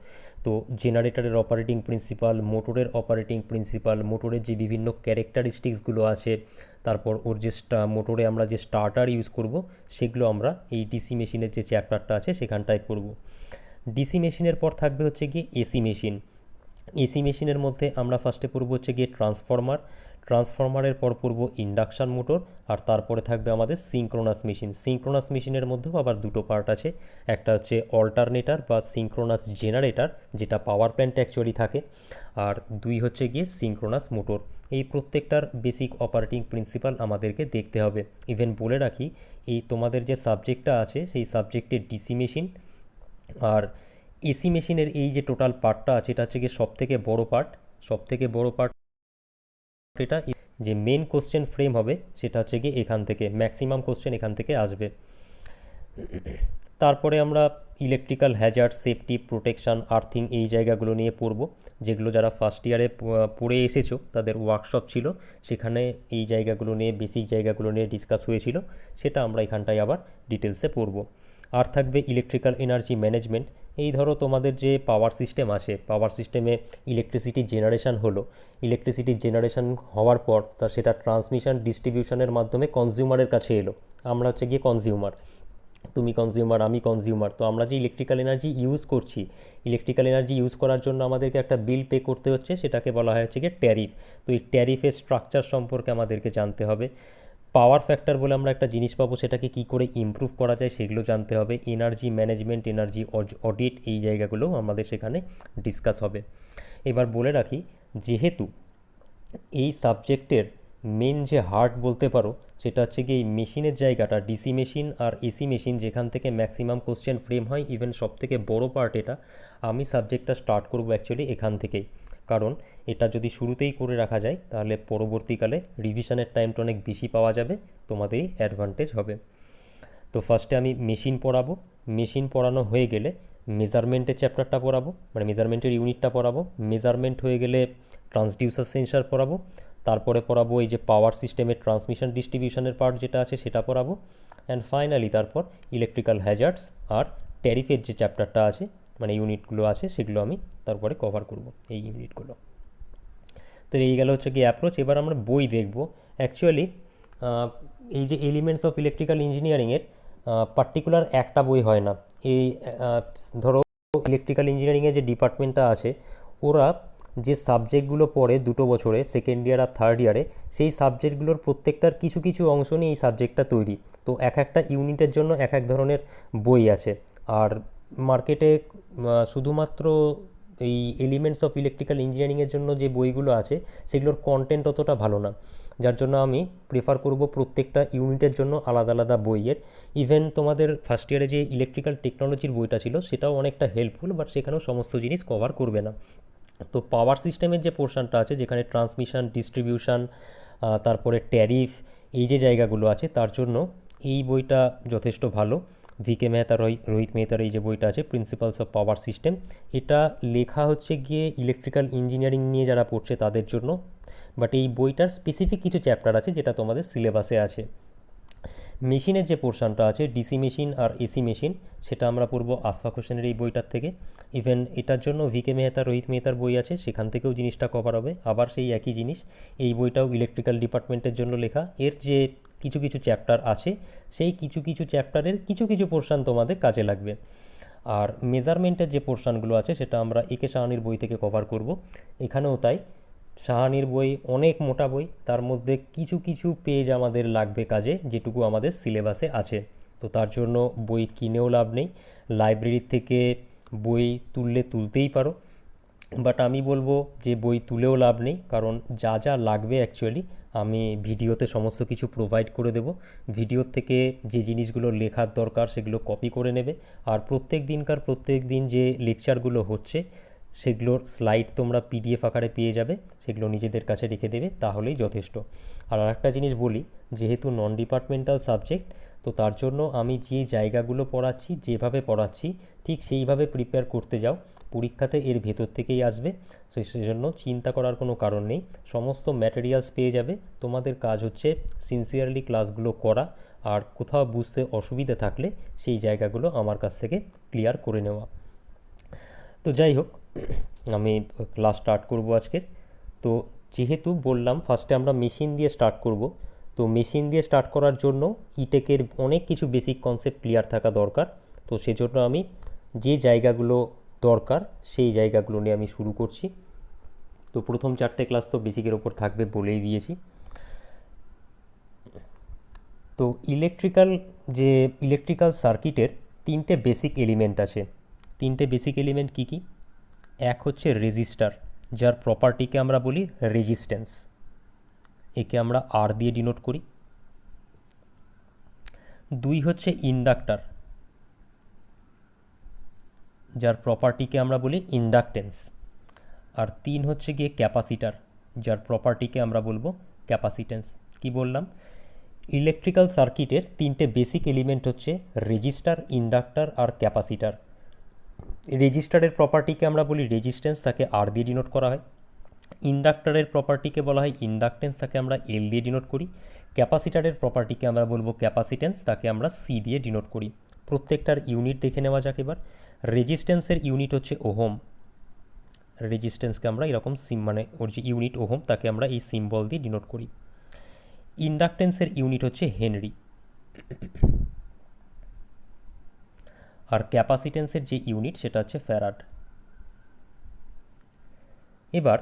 তো জেনারেটরের অপারেটিং প্রিন্সিপাল, মোটরের অপারেটিং প্রিন্সিপাল, মোটরের যে বিভিন্ন ক্যারেক্টারিস্টিক্সগুলো আছে, তারপর ওর যে মোটরে আমরা যে স্টার্টার ইউজ করব, সেগুলো আমরা এই ডিসি মেশিনের যে চ্যাপ্টারটা আছে সেখানটায় পড়ব। ডিসি মেশিনের পর থাকবে হচ্ছে গিয়ে এসি মেশিন। এসি মেশিনের মধ্যে আমরা ফার্স্টে পড়ব হচ্ছে গিয়ে ট্রান্সফরমার, ট্রান্সফরমারের পর পড়ব ইন্ডাকশান মোটর, আর তারপরে থাকবে আমাদের সিঙ্ক্রোনাস মেশিন। সিঙ্ক্রোনাস মেশিনের মধ্যেও আবার 2টো পার্ট আছে, একটা হচ্ছে অল্টারনেটার বা সিঙ্ক্রোনাস জেনারেটর, যেটা পাওয়ার প্ল্যান্টে অ্যাকচুয়ালি থাকে, আর 2 হচ্ছে গিয়ে সিঙ্ক্রোনাস মোটর। এই প্রত্যেকটার বেসিক অপারেটিং প্রিন্সিপাল আমাদেরকে দেখতে হবে। ইভেন বলে রাখি, এই তোমাদের যে সাবজেক্টটা আছে সেই সাবজেক্টের ডিসি মেশিন আর এসি মেশিনের এই যে টোটাল পার্টটা আছে, এটা হচ্ছে গিয়ে সবথেকে বড় পার্ট। এটা যে মেন কোশ্চেন ফ্রেম হবে সেটা হচ্ছে গিয়ে এখান থেকে, ম্যাক্সিমাম কোশ্চেন এখান থেকে আসবে। তারপরে আমরা electrical Hazard, safety, protection, earthing, এই জায়গাগুলো নিয়ে পড়ব, যেগুলো যারা ফার্স্ট ইয়ারে পড়ে এসেছো তাদের ওয়ার্কশপ ছিল, সেখানে এই জায়গাগুলো নিয়ে, বেসিক জায়গাগুলো নিয়ে ডিসকাস হয়েছিল, সেটা আমরা এখানটায় আবার ডিটেলসে পড়ব। আর থাকবে ইলেকট্রিক্যাল এনার্জি ম্যানেজমেন্ট। এই ধরো তোমাদের যে পাওয়ার সিস্টেম আছে, পাওয়ার সিস্টেমে ইলেকট্রিসিটি জেনারেশন হলো, ইলেকট্রিসিটি জেনারেশন হওয়ার পর সেটা ট্রান্সমিশন ডিস্ট্রিবিউশনের মাধ্যমে কনজিউমারের কাছে এলো, আমরা হচ্ছে গিয়ে কনজিউমার। তুমি কনজিউমার, আমি কনজিউমার। তো আমরা যে ইলেকট্রিক্যাল এনার্জি ইউজ করছি, ইলেকট্রিক্যাল এনার্জি ইউজ করার জন্য আমাদেরকে একটা বিল পে করতে হচ্ছে, সেটাকে বলা হয় হচ্ছে গিয়ে ট্যারিফ। তো এই ট্যারিফের স্ট্রাকচার সম্পর্কে আমাদেরকে জানতে হবে। পাওয়ার ফ্যাক্টর বলে আমরা একটা জিনিস পাবো, সেটাকে কী করে ইমপ্রুভ করা যায় সেগুলো জানতে হবে। এনার্জি ম্যানেজমেন্ট, এনার্জি অডিট, এই জায়গাগুলো আমাদের সেখানে ডিসকাস হবে। এবার বলে রাখি, যেহেতু এই সাবজেক্টের মেন যে হার্ট বলতে পারো সেটা হচ্ছে কি এই মেশিনের জায়গাটা, ডিসি মেশিন আর এসি মেশিন, যেখান থেকে ম্যাক্সিমাম কোশ্চেন ফ্রেম হয়, ইভেন সব থেকে বড়ো পার্ট এটা। আমি সাবজেক্টটা স্টার্ট করবো অ্যাকচুয়ালি এখান থেকেই, কারণ এটা যদি শুরুতেই করে রাখা যায় তাহলে পরবর্তীকালে রিভিশনের টাইমটা অনেক বেশি পাওয়া যাবে, তোমাদেরই অ্যাডভান্টেজ হবে। তো ফার্স্টে আমি মেশিন পড়াবো। মেশিন পড়ানো হয়ে গেলে মেজারমেন্টের চ্যাপ্টারটা পড়াবো, মানে মেজারমেন্টের ইউনিটটা পড়াবো। মেজারমেন্ট হয়ে গেলে ট্রান্সডিউসার সেন্সার পড়াবো। তারপরে পড়াবো এই যে পাওয়ার সিস্টেমের ট্রান্সমিশন ডিস্ট্রিবিউশনের পার্ট যেটা আছে সেটা পড়াবো। অ্যান্ড ফাইনালি তারপর ইলেকট্রিক্যাল হ্যাজার্ডস আর ট্যারিফের যে চ্যাপ্টারটা আছে, মানে ইউনিটগুলো আছে, সেগুলো আমি তারপরে কভার করব, এই ইউনিটগুলো। তো এই গেল হচ্ছে কি অ্যাপ্রোচ। এবার আমরা বই দেখব। অ্যাকচুয়ালি এই যে এলিমেন্টস অফ ইলেকট্রিক্যাল ইঞ্জিনিয়ারিংয়ের পার্টিকুলার একটা বই হয় না। এই ধরো ইলেকট্রিক্যাল ইঞ্জিনিয়ারিংয়ের যে ডিপার্টমেন্টটা আছে, ওরা যে সাবজেক্টগুলো পড়ে 2 বছরে, সেকেন্ড ইয়ার আর থার্ড ইয়ারে, সেই সাবজেক্টগুলোর প্রত্যেকটার কিছু কিছু অংশ নিয়ে এই সাবজেক্টটা তৈরি। তো এক একটা ইউনিটের জন্য এক এক ধরনের বই আছে। আর মার্কেটে শুধুমাত্র এই এলিমেন্টস অফ ইলেকট্রিক্যাল ইঞ্জিনিয়ারিংয়ের জন্য যে বইগুলো আছে সেগুলোর কন্টেন্ট অতটা ভালো না, যার জন্য আমি প্রেফার করব প্রত্যেকটা ইউনিটের জন্য আলাদা আলাদা বইয়ের। ইভেন তোমাদের ফার্স্ট ইয়ারে যে ইলেকট্রিক্যাল টেকনোলজির বইটা ছিল সেটাও অনেকটা হেল্পফুল, বাট সেখানেও সমস্ত জিনিস কভার করবে না। তো পাওয়ার সিস্টেমের যে পোর্শনটা আছে, যেখানে ট্রান্সমিশন, ডিস্ট্রিবিউশন, তারপরে ট্যারিফ, এই যে জায়গাগুলো আছে, তার জন্য এই বইটা যথেষ্ট ভালো। ভিকে মেহতা, রোহিত মেহতার এই যে বইটা আছে, প্রিন্সিপালস অফ পাওয়ার সিস্টেম, এটা লেখা হচ্ছে গিয়ে ইলেকট্রিক্যাল ইঞ্জিনিয়ারিং নিয়ে যারা পড়ছে তাদের জন্য। বাট এই বইটার স্পেসিফিক কিছু চ্যাপ্টার আছে যেটা তোমাদের সিলেবাসে আছে। মেশিনের যে পোর্শনটা আছে, ডিসি মেশিন আর এসি মেশিন, সেটা আমরা পড়বো আশফাক হোসেনের এই বইটার থেকে। ইভেন এটার জন্য ভিকে মেহতা, রোহিত মেহতার বই আছে, সেখান থেকেও জিনিসটা কভার হবে। আবার সেই একই জিনিস, এই বইটাও ইলেকট্রিক্যাল ডিপার্টমেন্টের জন্য লেখা। এর যে কিছু কিছু চ্যাপ্টার আছে, সেই কিছু কিছু চ্যাপ্টারের কিছু কিছু পোর্শন তোমাদের কাজে লাগবে। আর মেজারমেন্টের যে পোর্শনগুলো আছে সেটা আমরা একে সাহানির বই থেকে কভার করব। এখানেও তাই, সাহানির বই অনেক মোটা বই, তার মধ্যে কিছু কিছু পেজ আমাদের লাগবে কাজে, যেটুকু আমাদের সিলেবাসে আছে। তো তার জন্য বই কিনেও লাভ নেই, লাইব্রেরির থেকে বই তুলতেই পারো, বাট আমি বলবো যে বই তুলেও লাভ নেই, কারণ যা যা লাগবে অ্যাকচুয়ালি আমি ভিডিওতে সমস্ত কিছু প্রোভাইড করে দেবো। ভিডিওর থেকে যে জিনিসগুলো লেখার দরকার সেগুলো কপি করে নেবে। আর প্রত্যেক দিন যে লেকচারগুলো হচ্ছে সেগুলোর স্লাইড তোমরা পিডিএফ আকারে পেয়ে যাবে, সেগুলো নিজেদের কাছে রেখে দেবে, তাহলেই যথেষ্ট। আর একটা জিনিস বলি, যেহেতু নন ডিপার্টমেন্টাল সাবজেক্ট, তো তার জন্য আমি যে জায়গাগুলো পড়াচ্ছি, যেভাবে পড়াচ্ছি, ঠিক সেইভাবে প্রিপেয়ার করতে যাও। পরীক্ষাতে এর ভেতর থেকেই আসবে, তো সেজন্য চিন্তা করার কোনো কারণ নেই। সমস্ত ম্যাটেরিয়ালস পেয়ে যাবে। তোমাদের কাজ হচ্ছে সিনসিয়ারলি ক্লাসগুলো করা, আর কোথাও বুঝতে অসুবিধা থাকলে সেই জায়গাগুলো আমার কাছ থেকে ক্লিয়ার করে নেওয়া। তো যাই হোক, আমি ক্লাস স্টার্ট করব আজকের। তো যেহেতু বললাম ফার্স্টে আমরা মেশিন দিয়ে স্টার্ট করব, তো মেশিন দিয়ে স্টার্ট করার জন্য ইটেকের অনেক কিছু বেসিক কনসেপ্ট ক্লিয়ার থাকা দরকার। তো সেজন্য আমি যে জায়গাগুলো দরকার সেই জায়গাগুলো নিয়ে আমি শুরু করছি। তো প্রথম 4টে ক্লাস তো বেসিকের ওপর থাকবে বলেই দিয়েছি। তো ইলেকট্রিক্যাল সার্কিটের 3টে বেসিক এলিমেন্ট আছে। 3টে বেসিক এলিমেন্ট কী কী? এক হচ্ছে রেজিস্টার, যার প্রপার্টিকে আমরা বলি রেজিস্ট্যান্স, একে আমরা আর দিয়ে ডিনোট করি। 2 হচ্ছে ইন্ডাক্টর, যার প্রপার্টিকে আমরা বলি ইন্ডাকটেন্স। আর 3 হচ্ছে গিয়ে ক্যাপাসিটার, যার প্রপার্টিকে আমরা বলবো ক্যাপাসিটেন্স। কি বললাম? ইলেকট্রিক্যাল সার্কিটের 3টে বেসিক এলিমেন্ট হচ্ছে রেজিস্টার, ইন্ডাক্টর আর ক্যাপাসিটার। রেজিস্টারের প্রপার্টিকে আমরা বলি রেজিস্ট্যান্স, তাকে আর দিয়ে ডিনোট করা হয়। ইন্ডাক্টরের প্রপার্টিকে বলা হয় ইন্ডাকটেন্স, তাকে আমরা এল দিয়ে ডিনোট করি। ক্যাপাসিটারের প্রপার্টিকে আমরা বলবো ক্যাপাসিটেন্স, তাকে আমরা সি দিয়ে ডিনোট করি। প্রত্যেকটার ইউনিট দেখে নেওয়া যাক এবার। রেজিস্ট্যান্সের ইউনিট হচ্ছে ওহম, রেজিস্ট্যান্সকে আমরা এরকম মানে ওর যে ইউনিট ওহম, তাকে আমরা এই সিম্বল দিয়ে ডিনোট করি। ইন্ডাকটেন্সের ইউনিট হচ্ছে হেনরি। আর ক্যাপাসিটেন্সের যে ইউনিট সেটা হচ্ছে ফ্যারাড। এবার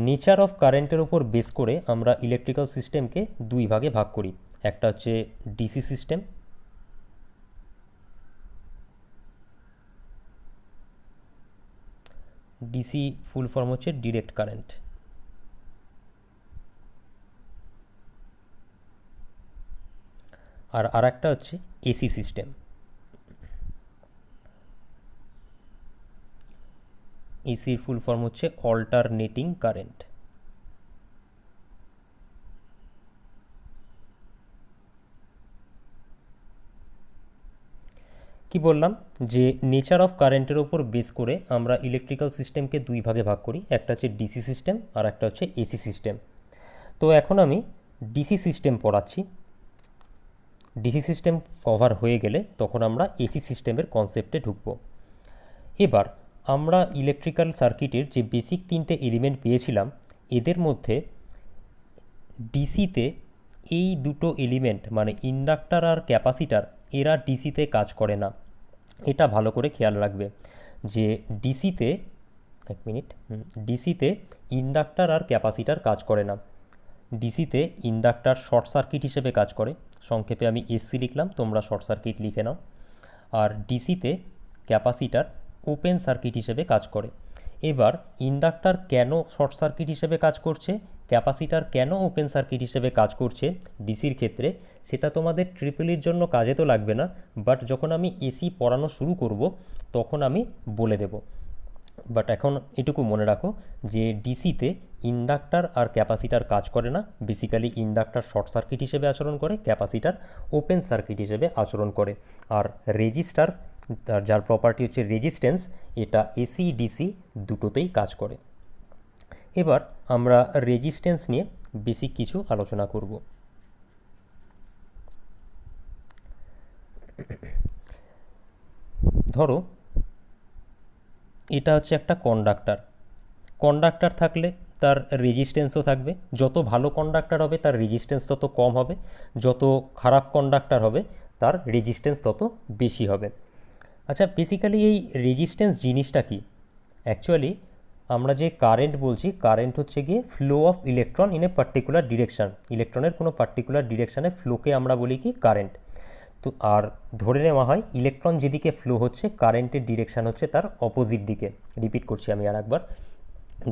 নেচার অফ কারেন্টের ওপর বেস করে আমরা ইলেকট্রিক্যাল সিস্টেমকে দুই ভাগে ভাগ করি। একটা হচ্ছে DC system, DC full form হচ্ছে ডিরেক্ট কারেন্ট, আর আরেকটা হচ্ছে এসি সিস্টেম। এসির ফুল ফর্ম হচ্ছে অল্টারনেটিং কারেন্ট। কি বললাম যে নেচার অফ কারেন্টের ওপর বেস করে আমরা ইলেকট্রিক্যাল সিস্টেমকে দুই ভাগে ভাগ করি, একটা হচ্ছে ডিসি সিস্টেম আর একটা হচ্ছে এসি সিস্টেম। তো এখন আমি ডিসি সিস্টেম পড়াচ্ছি। ডিসি সিস্টেম কভার হয়ে গেলে তখন আমরা এসি সিস্টেমের কনসেপ্টে ঢুকব। এবার আমরা ইলেকট্রিক্যাল সার্কিটের যে বেসিক তিনটে এলিমেন্ট পেয়েছিলাম, এদের মধ্যে ডিসিতে এই দুটো এলিমেন্ট মানে ইন্ডাক্টর আর ক্যাপাসিটার এরা ডিসিতে কাজ করে না। এটা ভালো করে খেয়াল রাখবে যে ডিসিতে ডিসিতে ইন্ডাক্টর আর ক্যাপাসিটার কাজ করে না। ডিসিতে ইন্ডাক্টর শর্ট সার্কিট হিসেবে কাজ করে, সংক্ষেপে আমি এসসি লিখলাম, তোমরা শর্ট সার্কিট লিখে নাও। আর ডিসিতে ক্যাপাসিটার ওপেন সার্কিট হিসেবে কাজ করে। এবার ইন্ডাক্টর কেন শর্ট সার্কিট হিসেবে কাজ করছে, ক্যাপাসিটার কেন ওপেন সার্কিট হিসেবে কাজ করছে ডিসির ক্ষেত্রে, সেটা তোমাদের ট্রিপলির জন্য কাজে তো লাগবে না, বাট যখন আমি এসি পড়ানো শুরু করব তখন আমি বলে দেব। বাট এখন এটুকু মনে রাখো যে ডিসিতে ইন্ডাক্টর আর ক্যাপাসিটার কাজ করে না। বেসিক্যালি ইন্ডাক্টর শর্ট সার্কিট হিসেবে আচরণ করে, ক্যাপাসিটার ওপেন সার্কিট হিসেবে আচরণ করে। আর রেজিস্টার, যার প্রপার্টি হচ্ছে রেজিস্ট্যান্স, এটা এসি ডিসি দুটোতেই কাজ করে। এবার আমরা রেজিস্ট্যান্স নিয়ে বেসিক কিছু আলোচনা করব। ধরো এটা হচ্ছে একটা কন্ডাক্টর। কন্ডাক্টর থাকলে তার রেজিস্ট্যান্সও থাকবে। যত ভালো কন্ডাক্টর হবে তার রেজিস্ট্যান্স তত কম হবে, যত খারাপ কন্ডাক্টর হবে তার রেজিস্ট্যান্স তত বেশি হবে। আচ্ছা, বেসিক্যালি এই রেজিস্ট্যান্স জিনিসটা কি? অ্যাকচুয়ালি আমরা যে কারেন্ট বলছি, কারেন্ট হচ্ছে গিয়ে flow of electron in a particular direction. ইলেকট্রনের কোনো পার্টিকুলার ডিরেকশানে ফ্লোকে আমরা বলি কি কারেন্ট। তো আর ধরে নেওয়া হয় ইলেকট্রন যেদিকে ফ্লো হচ্ছে কারেন্টের ডিরেকশান হচ্ছে তার অপোজিট দিকে। রিপিট করছি আমি আর একবার,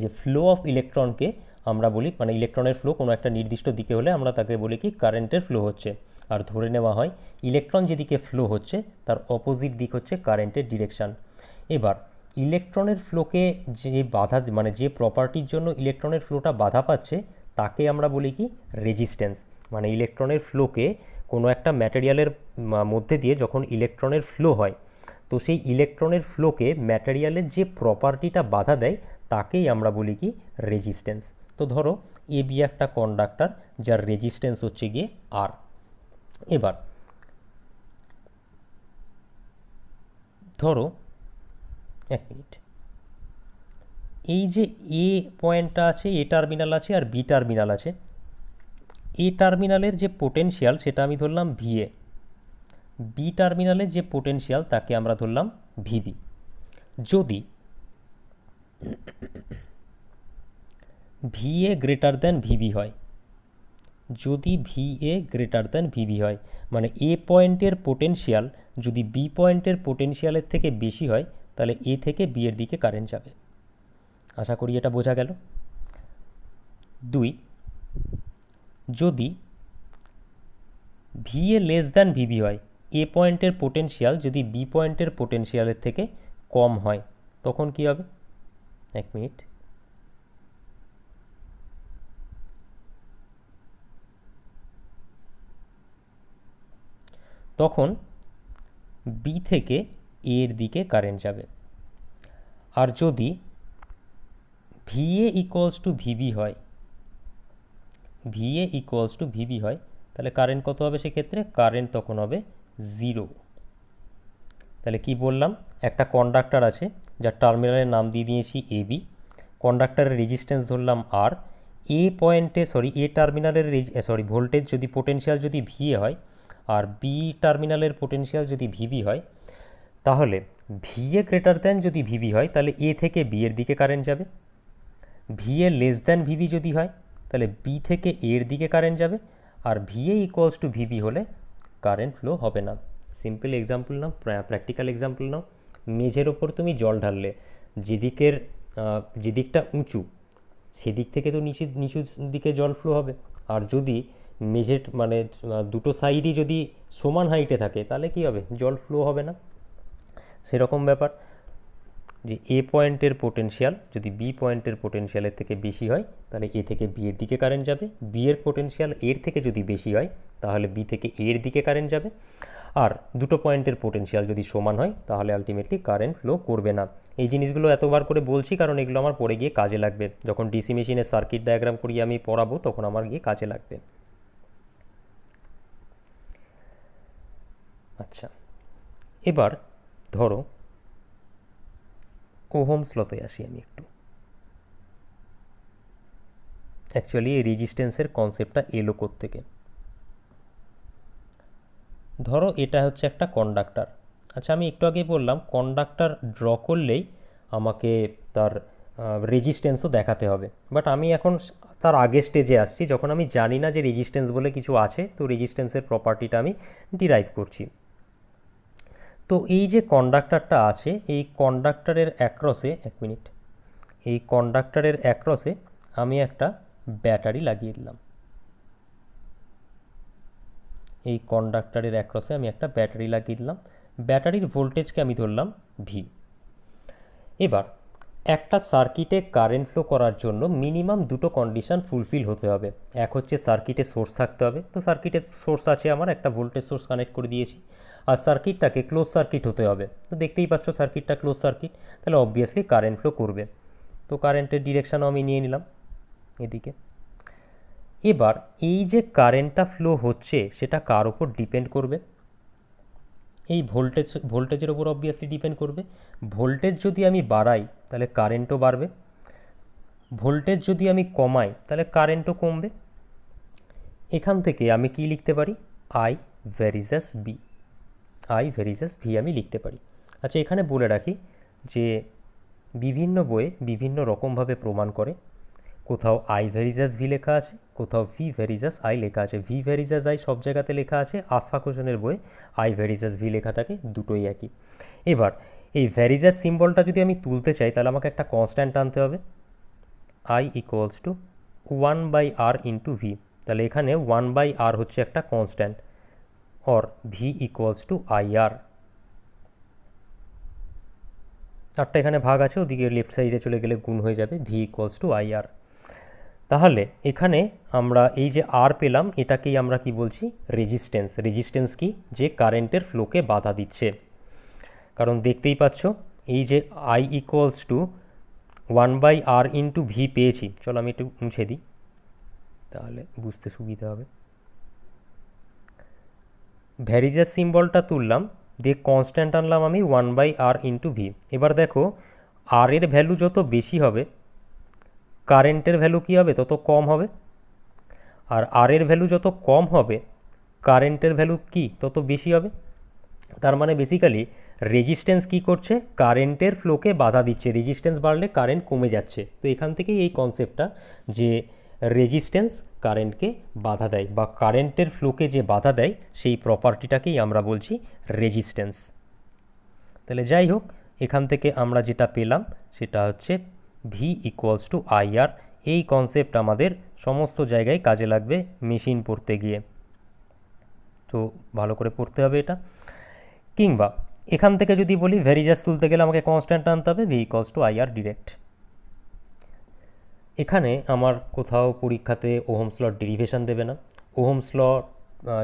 যে ফ্লো অফ ইলেকট্রনকে আমরা বলি, মানে ইলেকট্রনের ফ্লো কোনো একটা নির্দিষ্ট দিকে হলে আমরা তাকে বলি কি কারেন্টের ফ্লো হচ্ছে। আর ধরে নেওয়া হয় ইলেকট্রন যেদিকে ফ্লো হচ্ছে তার অপোজিট দিক হচ্ছে কারেন্টের ডিরেকশান। এবার ইলেকট্রনের ফ্লোকে যে বাধা, মানে যে প্রপার্টির জন্য ইলেকট্রনের ফ্লোটা বাধা পাচ্ছে তাকে আমরা বলি কি রেজিস্ট্যান্স। মানে ইলেকট্রনের ফ্লোকে কোনো একটা ম্যাটেরিয়ালের মধ্যে দিয়ে যখন ইলেকট্রনের ফ্লো হয়, তো সেই ইলেকট্রনের ফ্লোকে ম্যাটেরিয়ালের যে প্রপার্টিটা বাধা দেয় তাকেই আমরা বলি কি রেজিস্ট্যান্স। তো ধরো এ বি একটা কন্ডাক্টর যার রেজিস্ট্যান্স হচ্ছে গিয়ে আর। এবার ধরো এক মিনিট, এই যে এ পয়েন্টটা আছে, এ টার্মিনাল আছে আর বি টার্মিনাল আছে। এ টার্মিনালের যে পোটেনশিয়াল সেটা আমি ধরলাম ভিএ, বি টার্মিনালের যে পোটেনশিয়াল তাকে আমরা ধরলাম ভিবি। যদি ভিএ গ্রেটার দ্যান ভিবি হয়, যদি ভিএ গ্রেটার দ্যান ভিবি হয়, মানে এ পয়েন্টের পোটেনশিয়াল যদি বি পয়েন্টের পোটেনশিয়ালের থেকে বেশি হয়, তাহলে এ থেকে বি এর দিকে কারেন্ট যাবে। আশা করি এটা বোঝা গেল। 2, যদি ভিএ লেস দ্যান ভিবি হয়, এ পয়েন্টের পোটেনশিয়াল যদি বি পয়েন্টের পোটেনশিয়ালের থেকে কম হয়, তখন কি হবে? এক মিনিট, তখন বি থেকে এ এর দিকে কারেন্ট যাবে। আর যদি ভিএ ইকুয়ালস টু ভিবি হয়, ভিএ ইকুয়ালস টু ভিবি হয়, তাহলে কারেন্ট কত হবে? সেক্ষেত্রে কারেন্ট তখন হবে 0। তাহলে কি বললাম, একটা কন্ডাক্টর আছে যার টার্মিনালের নাম দিয়ে দিয়েছি এ বি, কন্ডাক্টরের রেজিস্ট্যান্স ধরলাম আর। এ পয়েন্টে এ টার্মিনালের ভোল্টেজ যদি পোটেনশিয়াল যদি ভিএ হয় আর বি টার্মিনালের পোটেনশিয়াল যদি ভিবি হয়, তাহলে ভিএ গ্রেটার দ্যান যদি ভিবি হয় তাহলে এ থেকে বি এর দিকে কারেন্ট যাবে, ভিএ লেস দ্যান ভিবি যদি হয় তাহলে বি থেকে এর দিকে কারেন্ট যাবে, আর ভিএ ইকুয়ালস টু ভিবি হলে কারেন্ট ফ্লো হবে না। সিম্পল এক্সাম্পল নাও, প্র্যাকটিক্যাল এক্সাম্পল নাও। মেঝের ওপর তুমি জল ঢাললে, যেদিকটা উঁচু সেদিক থেকে তো নিচু দিকে জল ফ্লো হবে। আর যদি মেঝের মানে দুটো সাইডই যদি সমান হাইটে থাকে তাহলে কী হবে, জল ফ্লো হবে না। সেরকম ব্যাপার যে এ পয়েন্টের পোটেনশিয়াল যদি বি পয়েন্টের পোটেনশিয়ালের থেকে বেশি হয় তাহলে এ থেকে বি এর দিকে কারেন্ট যাবে, বি এর পোটেনশিয়াল এর থেকে যদি বেশি হয় তাহলে বি থেকে এর দিকে কারেন্ট যাবে, আর দুটো পয়েন্টের পোটেনশিয়াল যদি সমান হয় তাহলে আলটিমেটলি কারেন্ট ফ্লো করবে না। এই জিনিসগুলো এতবার করে বলছি কারণ এগুলো আমার পরে গিয়ে কাজে লাগবে, যখন ডিসি মেশিনের সার্কিট ডায়াগ্রাম করিয়ে আমি পড়াবো তখন আমার গিয়ে কাজে লাগবে। আচ্ছা, এবার ধরো ওহমস লতে আসি আমি একটু। অ্যাকচুয়ালি এই রেজিস্ট্যান্সের কনসেপ্টটা এলো কোত্থেকে। ধরো এটা হচ্ছে একটা কন্ডাক্টর। আচ্ছা, আমি একটু আগেই বললাম কন্ডাক্টর ড্র করলেই আমাকে তার রেজিস্ট্যান্সও দেখাতে হবে, বাট আমি এখন তার আগের স্টেজে আসছি, যখন আমি জানি না যে রেজিস্ট্যান্স বলে কিছু আছে, তো রেজিস্ট্যান্সের প্রপার্টিটা আমি ডিরাইভ করছি। তো এই যে কন্ডাক্টরটা আছে, এই কন্ডাক্টরের অ্যাক্রসে, এক মিনিট, এই কন্ডাক্টরের অ্যাক্রসে আমি একটা ব্যাটারি লাগিয়ে দিলাম। এই কন্ডাক্টরের অ্যাক্রসে আমি একটা ব্যাটারি লাগিয়ে দিলাম, ব্যাটারির ভোল্টেজকে আমি ধরলাম ভি। এবার একটা সার্কিটে কারেন্ট ফ্লো করার জন্য মিনিমাম দুটো কন্ডিশন ফুলফিল হতে হবে। এক হচ্ছে সার্কিটে সোর্স থাকতে হবে, তো সার্কিটে সোর্স আছে, আমার একটা ভোল্টেজ সোর্স কানেক্ট করে দিয়েছি, আর সার্কিটটাকে ক্লোজ সার্কিট হতে হবে। তো দেখতেই পাচ্ছ সার্কিটটা ক্লোজ সার্কিট, তাহলে অবভিয়াসলি কারেন্ট ফ্লো করবে। তো কারেন্টের ডিরেকশানও আমি নিয়ে নিলাম এদিকে। এবার এই যে কারেন্টটা ফ্লো হচ্ছে সেটা কার ওপর ডিপেন্ড করবে, এই ভোল্টেজের ওপর অবভিয়াসলি ডিপেন্ড করবে। ভোল্টেজ যদি আমি বাড়াই তাহলে কারেন্টও বাড়বে, ভোল্টেজ যদি আমি কমাই তাহলে কারেন্টও কমবে। এখান থেকে আমি কি লিখতে পারি, I varies as, I varies as V লিখতে পারি। আচ্ছা, এখানে বলে রাখি যে বিভিন্ন বইয়ে বিভিন্ন রকমভাবে প্রমাণ করে, কোথাও আই ভ্যারিজাস ভি লেখা আছে, কোথাও ভি ভ্যারিজাস আই লেখা আছে। ভি ভ্যারিজাস আই সব জায়গাতে লেখা আছে, আশফাক হোসেনের বইয়ে আই ভ্যারিজাস ভি লেখা থাকে, দুটোই একই। এবার এই ভ্যারিজাস সিম্বলটা যদি আমি তুলতে চাই তাহলে আমাকে একটা কনস্ট্যান্ট আনতে হবে, I equals to 1/r into V. তাহলে এখানে 1/r হচ্ছে একটা constant, or V equals to I R. আরটা এখানে ভাগ আছে, ওদিকে লেফট সাইডে চলে গেলে গুণ হয়ে যাবে, ভি ইকুয়ালস টু আই আর। তাহলে এখানে আমরা এই যে আর পেলাম এটাকেই আমরা কি বলছি, রেজিস্ট্যান্স। রেজিস্ট্যান্স কি, যে কারেন্টের ফ্লোকে বাধা দিচ্ছে। কারণ দেখতেই পাচ্ছ এই যে I equals to 1/r into V পেয়েছি, চলো আমি একটু মুছে দিই তাহলে বুঝতে সুবিধা হবে। ভ্যারিজাস সিম্বলটা তুললাম, দিয়ে কনস্ট্যান্ট আনলাম আমি 1/r ইন্টু ভি। এবার দেখো আর এর ভ্যালু যত বেশি হবে কারেন্টের ভ্যালু কী হবে, তত কম হবে, আর আর এর ভ্যালু যত কম হবে কারেন্টের ভ্যালু কি তত বেশি হবে। তার মানে বেসিক্যালি রেজিস্ট্যান্স কী করছে, কারেন্টের ফ্লোকে বাধা দিচ্ছে, রেজিস্ট্যান্স বাড়লে কারেন্ট কমে যাচ্ছে। তো এখান থেকেই এই কনসেপ্টটা যে রেজিস্ট্যান্স কারেন্টকে বাধা দেয় বা কারেন্টের ফ্লোকে যে বাধা দেয় সেই প্রপার্টিটাকেই আমরা বলছি রেজিস্ট্যান্স। তাহলে যাই হোক, এখান থেকে আমরা যেটা পেলাম সেটা হচ্ছে ভি ইকুয়ালস টু আই আর। এই কনসেপ্ট আমাদের সমস্ত জায়গায় কাজে লাগবে মেশিন পড়তে গিয়ে, তো ভালো করে পড়তে হবে এটা। কিংবা এখান থেকে যদি বলি ভ্যারিজাস তুলতে গেলে আমাকে কনস্ট্যান্ট আনতে হবে, V equals to I R direct. এখানে আমার কোথাও পরীক্ষাতে ওহমস লর ডেরিভেশন দেবে না, ওহমস ল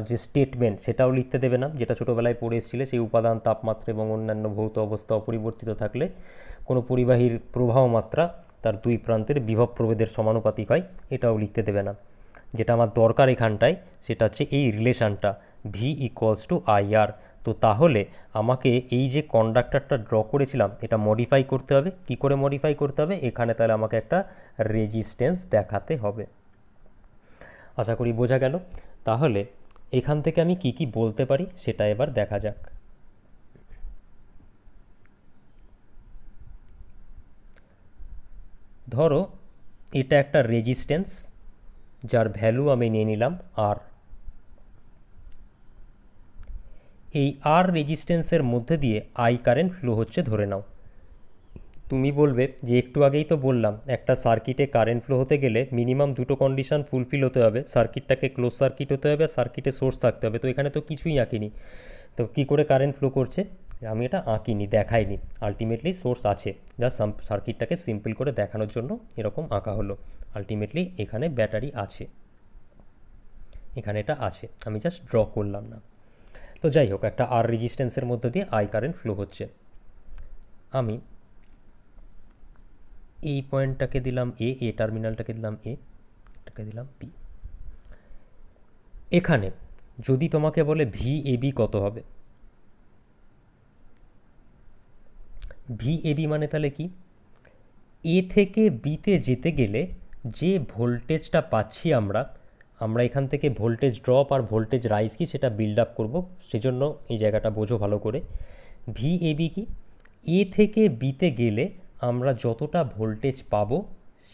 যে স্টেটমেন্ট সেটাও লিখতে দেবে না, যেটা ছোটোবেলায় পড়ে এসেছিলে, সেই উপাদান, তাপমাত্রা এবং অন্যান্য ভৌত অবস্থা অপরিবর্তিত থাকলে কোনো পরিবাহীর প্রবাহ মাত্রা তার দুই প্রান্তের বিভব প্রভেদের সমানুপাতিক হয়, এটাও লিখতে দেবে না। যেটা আমার দরকার এখানটায় সেটা হচ্ছে এই রিলেশানটা ভি ইকুয়ালস টু আই আর। তো তাহলে আমাকে এই যে কন্ডাক্টরটা ড্র করেছিলাম এটা মডিফাই করতে হবে। কি করে মডিফাই করতে হবে, এখানে তাহলে আমাকে একটা রেজিস্ট্যান্স দেখাতে হবে। আশা করি বোঝা গেল। তাহলে এখান থেকে আমি কি কি বলতে পারি সেটা এবার দেখা যাক। ধরো এটা একটা রেজিস্ট্যান্স, যার ভ্যালু আমি নিয়ে নিলাম আর। এই আর রেজিস্ট্যান্সের মধ্যে দিয়ে আই কারেন্ট ফ্লো হচ্ছে ধরে নাও। তুমি বলবে যে একটু আগেই তো বললাম একটা সার্কিটে কারেন্ট ফ্লো হতে গেলে মিনিমাম দুটো কন্ডিশন ফুলফিল হতে হবে, সার্কিটটাকে ক্লোজ সার্কিট হতে হবে আর সার্কিটে সোর্স থাকতে হবে। তো এখানে তো কিছুই আঁকিনি, তো কী করে কারেন্ট ফ্লো করছে আমি এটা আঁকিনি, দেখাইনি। আলটিমেটলি সোর্স আছে, জাস্ট সার্কিটটাকে সিম্পল করে দেখানোর জন্য এরকম আঁকা হলো। আলটিমেটলি এখানে ব্যাটারি আছে, এখানে এটা আছে, আমি জাস্ট ড্র করলাম না। তো যাই হোক, একটা আর রেজিস্ট্যান্সের মধ্যে দিয়ে আই কারেন্ট ফ্লো হচ্ছে। আমি এই পয়েন্টটাকে দিলাম এ টার্মিনালটাকে দিলাম এটাকে দিলাম বি। এখানে যদি তোমাকে বলে ভি এ বি কত হবে, ভি এ বি মানে তাহলে কি, এ থেকে বিতে যেতে গেলে যে ভোল্টেজটা পাচ্ছি আমরা এখান থেকে ভোল্টেজ ড্রপ আর ভোল্টেজ রাইজ কি সেটা বিল্ড আপ করবো, সেজন্য এই জায়গাটা বোঝো ভালো করে। ভি এ বি কি, এ থেকে বিতে গেলে আমরা যতটা ভোল্টেজ পাবো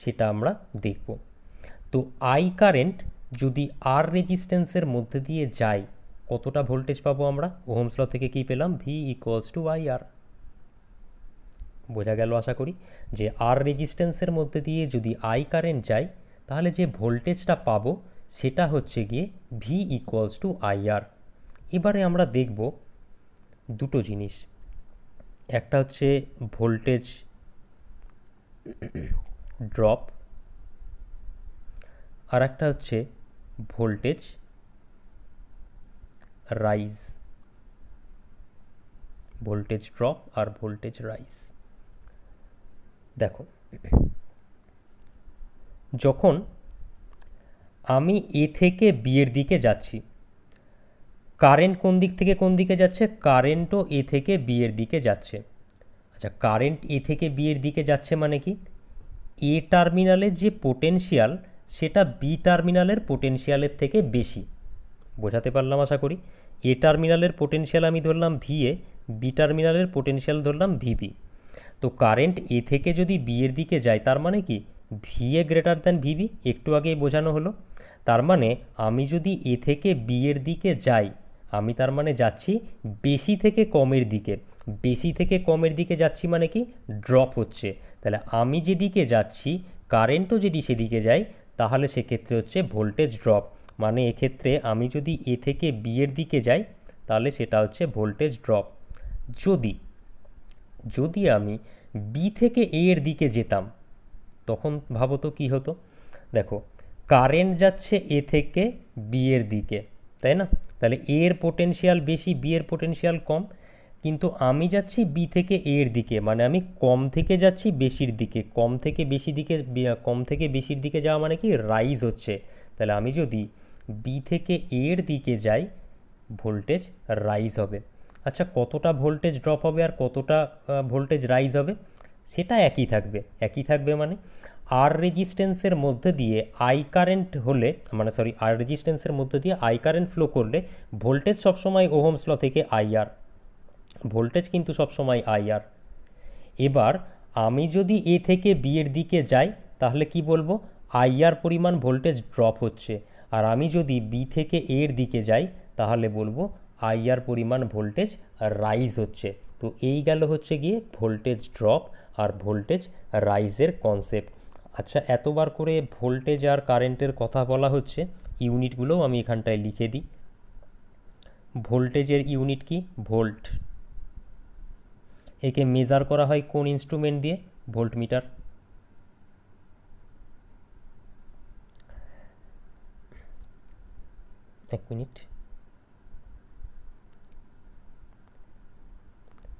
সেটা আমরা দেখব। তো আই কারেন্ট যদি আর রেজিস্ট্যান্সের মধ্যে দিয়ে যায় কতটা ভোল্টেজ পাবো আমরা, ওহমস ল থেকে কি পেলাম, ভি ইকুয়ালস টু আই আর। বোঝা গেল আশা করি, যে আর রেজিস্ট্যান্সের মধ্যে দিয়ে যদি আই কারেন্ট যায় তাহলে যে ভোল্টেজটা পাবো সেটা হচ্ছে গিয়ে ভি ইকুয়ালস টু আই আর। এবারে আমরা দেখব দুটো জিনিস, একটা হচ্ছে ভোল্টেজ ড্রপ আর একটা হচ্ছে ভোল্টেজ রাইজ। ভোল্টেজ ড্রপ আর ভোল্টেজ রাইজ। দেখো, যখন আমি এ থেকে বি এর দিকে যাচ্ছি, কারেন্ট কোন দিক থেকে কোন দিকে যাচ্ছে, কারেন্টও এ থেকে বি এর দিকে যাচ্ছে। আচ্ছা, কারেন্ট এ থেকে বি এর দিকে যাচ্ছে মানে কি, এ টার্মিনালের যে পোটেনশিয়াল সেটা বি টার্মিনালের পোটেনশিয়ালের থেকে বেশি। বোঝাতে পারলাম আশা করি। এ টার্মিনালের পোটেনশিয়াল আমি ধরলাম ভি এ, বি টার্মিনালের পোটেনশিয়াল ধরলাম ভিবি। তো কারেন্ট এ থেকে যদি বি এর দিকে যায় তার মানে কি, V A greater than VB, একটু আগেই বোঝানো হলো। তার মানে আমি যদি এ থেকে বি এর দিকে যাই, আমি তার মানে যাচ্ছি বেশি থেকে কমের দিকে। বেশি থেকে কমের দিকে যাচ্ছি মানে কি, ড্রপ হচ্ছে। তাহলে আমি যেদিকে যাচ্ছি কারেন্টও যদি সেদিকে যায় তাহলে সেক্ষেত্রে হচ্ছে ভোল্টেজ ড্রপ। মানে এক্ষেত্রে আমি যদি এ থেকে বি এর দিকে যাই তাহলে সেটা হচ্ছে ভোল্টেজ ড্রপ। যদি যদি আমি বি থেকে এ এর দিকে যেতাম তখন ভাবো তো কী হতো। দেখো, কারেন্ট যাচ্ছে এ থেকে বি এর দিকে, তাই না? তাহলে এ এর পোটেনশিয়াল বেশি, বি এর পোটেনশিয়াল কম। কিন্তু আমি যাচ্ছি বি থেকে এ এর দিকে, মানে আমি কম থেকে যাচ্ছি বেশির দিকে। কম থেকে বেশির দিকে যাওয়া মানে কি, রাইজ হচ্ছে। তাহলে আমি যদি বি থেকে এ এর দিকে যাই ভোল্টেজ রাইজ হবে। আচ্ছা, কতটা ভোল্টেজ ড্রপ হবে আর কতটা ভোল্টেজ রাইজ হবে সেটা একই থাকবে মানে আর রেজিস্ট্যান্সের মধ্যে দিয়ে আই কারেন্ট হলে, মানে সরি, আর রেজিস্ট্যান্সের মধ্যে দিয়ে আই কারেন্ট ফ্লো করলে ভোল্টেজ সবসময় ওহমস ল থেকে আইআর, ভোল্টেজ কিন্তু সবসময় আইআর। এবার আমি যদি এ থেকে বি এর দিকে যাই তাহলে কি বলবো, আইআর পরিমাণ ভোল্টেজ ড্রপ হচ্ছে। আর আমি যদি বি থেকে এ এর দিকে যাই তাহলে বলবো আইআর পরিমাণ ভোল্টেজ রাইজ হচ্ছে। তো এই গেল হচ্ছে গিয়ে ভোল্টেজ ড্রপ আর ভোল্টেজ রাইজের কনসেপ্ট। আচ্ছা, এতবার করে ভোল্টেজ আর কারেন্টের কথা বলা হচ্ছে, ইউনিটগুলোও আমি এখানটায় লিখে দিই। ভোল্টেজের ইউনিট কি, ভোল্ট। একে মেজার করা হয় কোন ইনস্ট্রুমেন্ট দিয়ে, ভোল্টমিটার। এক মিনিট,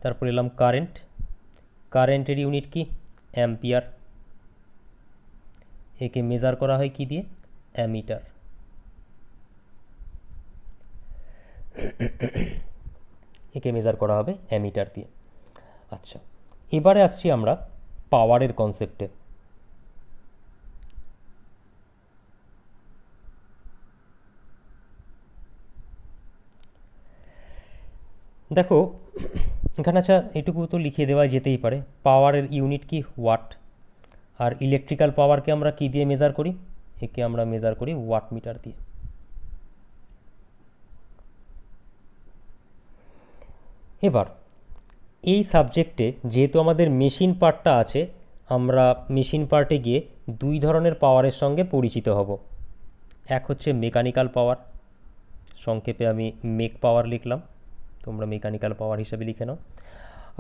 তারপর এলাম কারেন্ট। কারেন্টের ইউনিট কি, অ্যাম্পিয়ার। একে মেজার করা হয় কি দিয়ে, অ্যামিটার। একে মেজার করা হবে অ্যামিটার দিয়ে। আচ্ছা, এবারে আসছি আমরা পাওয়ারের কনসেপ্টে। দেখো এখানে, আচ্ছা এটুকু তো লিখে দেওয়া যেতেই পারে, পাওয়ারের ইউনিট কি, ওয়াট। আর ইলেকট্রিক্যাল পাওয়ারকে আমরা কী দিয়ে মেজার করি? একে আমরা মেজার করি ওয়াট মিটার দিয়ে। এবার এই সাবজেক্টে যেহেতু আমাদের মেশিন পার্টটা আছে, আমরা মেশিন পার্টে গিয়ে দুই ধরনের পাওয়ারের সঙ্গে পরিচিত হব। এক হচ্ছে মেকানিক্যাল পাওয়ার, সংক্ষেপে আমি মেক পাওয়ার লিখলাম, তোমরা মেকানিক্যাল পাওয়ার হিসেবে লিখে নাও।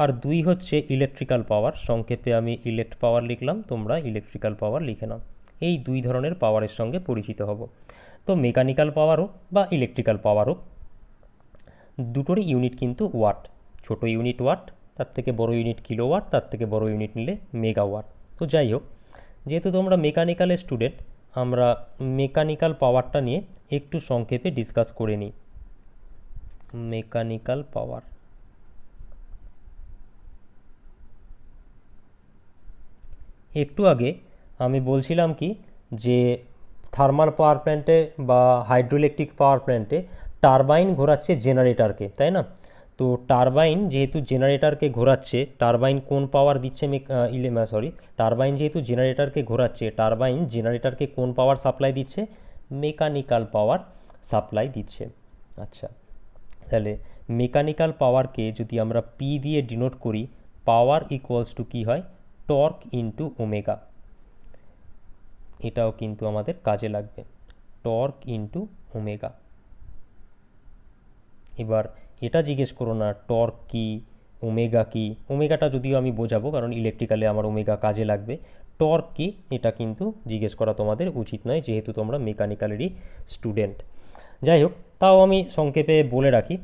আর দুই হচ্ছে ইলেকট্রিক্যাল পাওয়ার, সংক্ষেপে আমি ইলেক্ট পাওয়ার লিখলাম, তোমরা ইলেকট্রিক্যাল পাওয়ার লিখে নাও। এই দুই ধরনের পাওয়ারের সঙ্গে পরিচিত হব। তো মেকানিক্যাল পাওয়ার হোক বা ইলেকট্রিক্যাল পাওয়ার হোক, দুটোরই ইউনিট কিন্তু ওয়াট। ছোট ইউনিট ওয়াট, তার থেকে বড় ইউনিট কিলোওয়াট, তার থেকে বড় ইউনিট নিলে মেগাওয়াট। তো যাই হোক, যেহেতু তোমরা মেকানিক্যালের স্টুডেন্ট, আমরা মেকানিক্যাল পাওয়ারটা নিয়ে একটু সংক্ষেপে ডিসকাস করে নিই। মেকানিক্যাল পাওয়ার, একটু আগে আমি বলছিলাম কি যে থার্মাল পাওয়ার প্ল্যান্টে বা হাইড্রোইলেকট্রিক পাওয়ার প্ল্যান্টে টারবাইন ঘোরাচ্ছে জেনারেটরকে, তাই না? তো টারবাইন যেহেতু জেনারেটরকে ঘোরাচ্ছে, টারবাইন কোন পাওয়ার দিচ্ছে? টারবাইন যেহেতু জেনারেটরকে ঘোরাচ্ছে, টারবাইন জেনারেটরকে কোন পাওয়ার সাপ্লাই দিচ্ছে? মেকানিক্যাল পাওয়ার সাপ্লাই দিচ্ছে। আচ্ছা, তাহলে মেকানিক্যাল পাওয়ারকে যদি আমরা পি দিয়ে ডিনোট করি, পাওয়ার ইকুয়ালস টু কী হয়? Torque into omega. এটাও কিন্তু আমাদের কাজে লাগবে, টর্ক ইন্টু ওমেগা। এবার এটা জিজ্ঞেস করো না টর্ক কি, ওমেগা কি। ওমেগাটা যদিও আমি বোঝাবো, কারণ ইলেকট্রিক্যালে আমার ওমেগা কাজে লাগবে। টর্ক কি এটা কিন্তু জিজ্ঞেস করা তোমাদের উচিত নয়, যেহেতু তোমরা মেকানিক্যালেরই স্টুডেন্ট। যাই হোক, তাও আমি সংক্ষেপে বলে রাখি,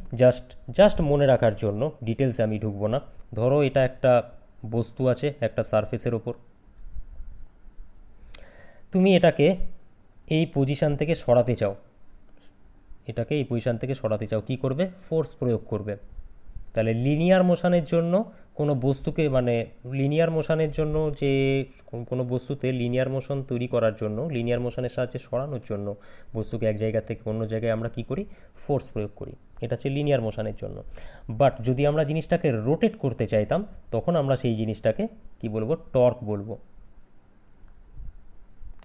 জাস্ট মনে রাখার জন্য, ডিটেলসে আমি ঢুকবো না। ধরো এটা একটা বস্তু আছে একটা সারফেসের ওপর, তুমি এটাকে এই পজিশান থেকে সরাতে চাও, এটাকে এই পজিশান থেকে সরাতে চাও, কী করবে? ফোর্স প্রয়োগ করবে। তাহলে লিনিয়ার মোশনের জন্য কোনো বস্তুকে, মানে লিনিয়ার মোশনের জন্য যে কোনো বস্তুতে লিনিয়ার মোশন তৈরি করার জন্য, লিনিয়ার মোশনের সাহায্যে সরানোর জন্য বস্তুকে এক জায়গা থেকে অন্য জায়গায় আমরা কি করি? ফোর্স প্রয়োগ করি। এটা হচ্ছে লিনিয়ার মোশনের জন্য। বাট যদি আমরা জিনিসটাকে রোটেট করতে চাইতাম, তখন আমরা সেই জিনিসটাকে কি বলবো? টর্ক বলবো।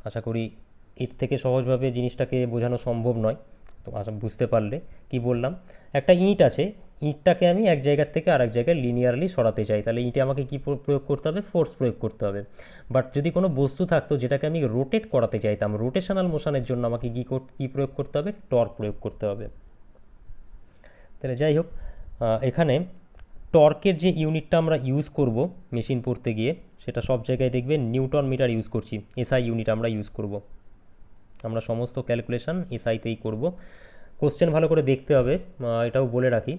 আশা করি এর থেকে সহজভাবে জিনিসটাকে বোঝানো সম্ভব নয়, তো আশা বুঝতে পারলে। কি বললাম? একটা ইঁট আছে, ইঁটটাকে আমি এক জায়গার থেকে আরেক জায়গায় লিনিয়ারলি সরাতে চাই, তাহলে ইঁটে আমাকে কী প্রয়োগ করতে হবে? ফোর্স প্রয়োগ করতে হবে। বাট যদি কোনো বস্তু থাকতো যেটাকে আমি রোটেট করাতে চাইতাম, রোটেশনাল মোশনের জন্য আমাকে কী প্রয়োগ করতে হবে? টর্ক প্রয়োগ করতে হবে। তাহলে যাই হোক, এখানে টর্কের যে ইউনিটটা আমরা ইউজ করব মেশিন পড়তে গিয়ে, সেটা সব জায়গায় দেখবে নিউটন মিটার ইউজ করছি, এসআই ইউনিট আমরা ইউজ করব। আমরা সমস্ত ক্যালকুলেশন এসআইতেই করব। কোশ্চেন ভালো করে দেখতে হবে, এটাও বলে রাখি,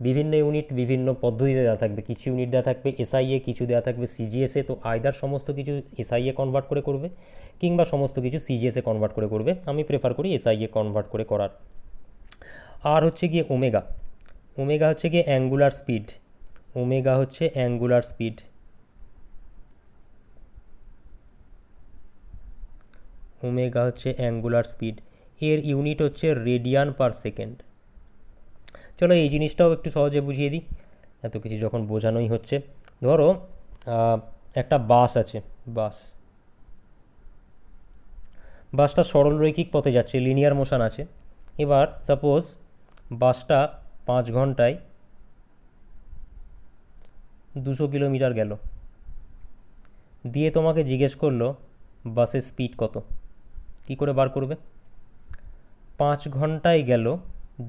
বিভিন্ন ইউনিট বিভিন্ন পদ্ধতিতে দেওয়া থাকবে। কিছু ইউনিট দেওয়া থাকবে এসআইএ, কিছু দেওয়া থাকবে সিজিএসএ। তো আইদার সমস্ত কিছু এসআইএ কনভার্ট করে করবে, কিংবা সমস্ত কিছু সিজিএসএ কনভার্ট করে করবে। আমি প্রেফার করি এসআইএ কনভার্ট করে করার। আর হচ্ছে গিয়ে ওমেগা, ওমেগা হচ্ছে গিয়ে অ্যাঙ্গুলার স্পিড, ওমেগা হচ্ছে অ্যাঙ্গুলার স্পিড। ওমেগা হচ্ছে অ্যাঙ্গুলার স্পিড, এর ইউনিট হচ্ছে রেডিয়ান পার সেকেন্ড। চলো এই জিনিসটাও একটু সহজে বুঝিয়ে দিই, এত কিছু যখন বোঝানোই হচ্ছে। ধরো একটা বাস আছে, বাসটা সরলরৈখিক পথে যাচ্ছে, লিনিয়ার মোশন আছে। এবার সাপোজ বাসটা 5 ঘন্টায় 200 কিলোমিটার গেল, দিয়ে তোমাকে জিজ্ঞেস করলো বাসের স্পিড কত। কি করে বার করবে? 5 ঘন্টায় গেল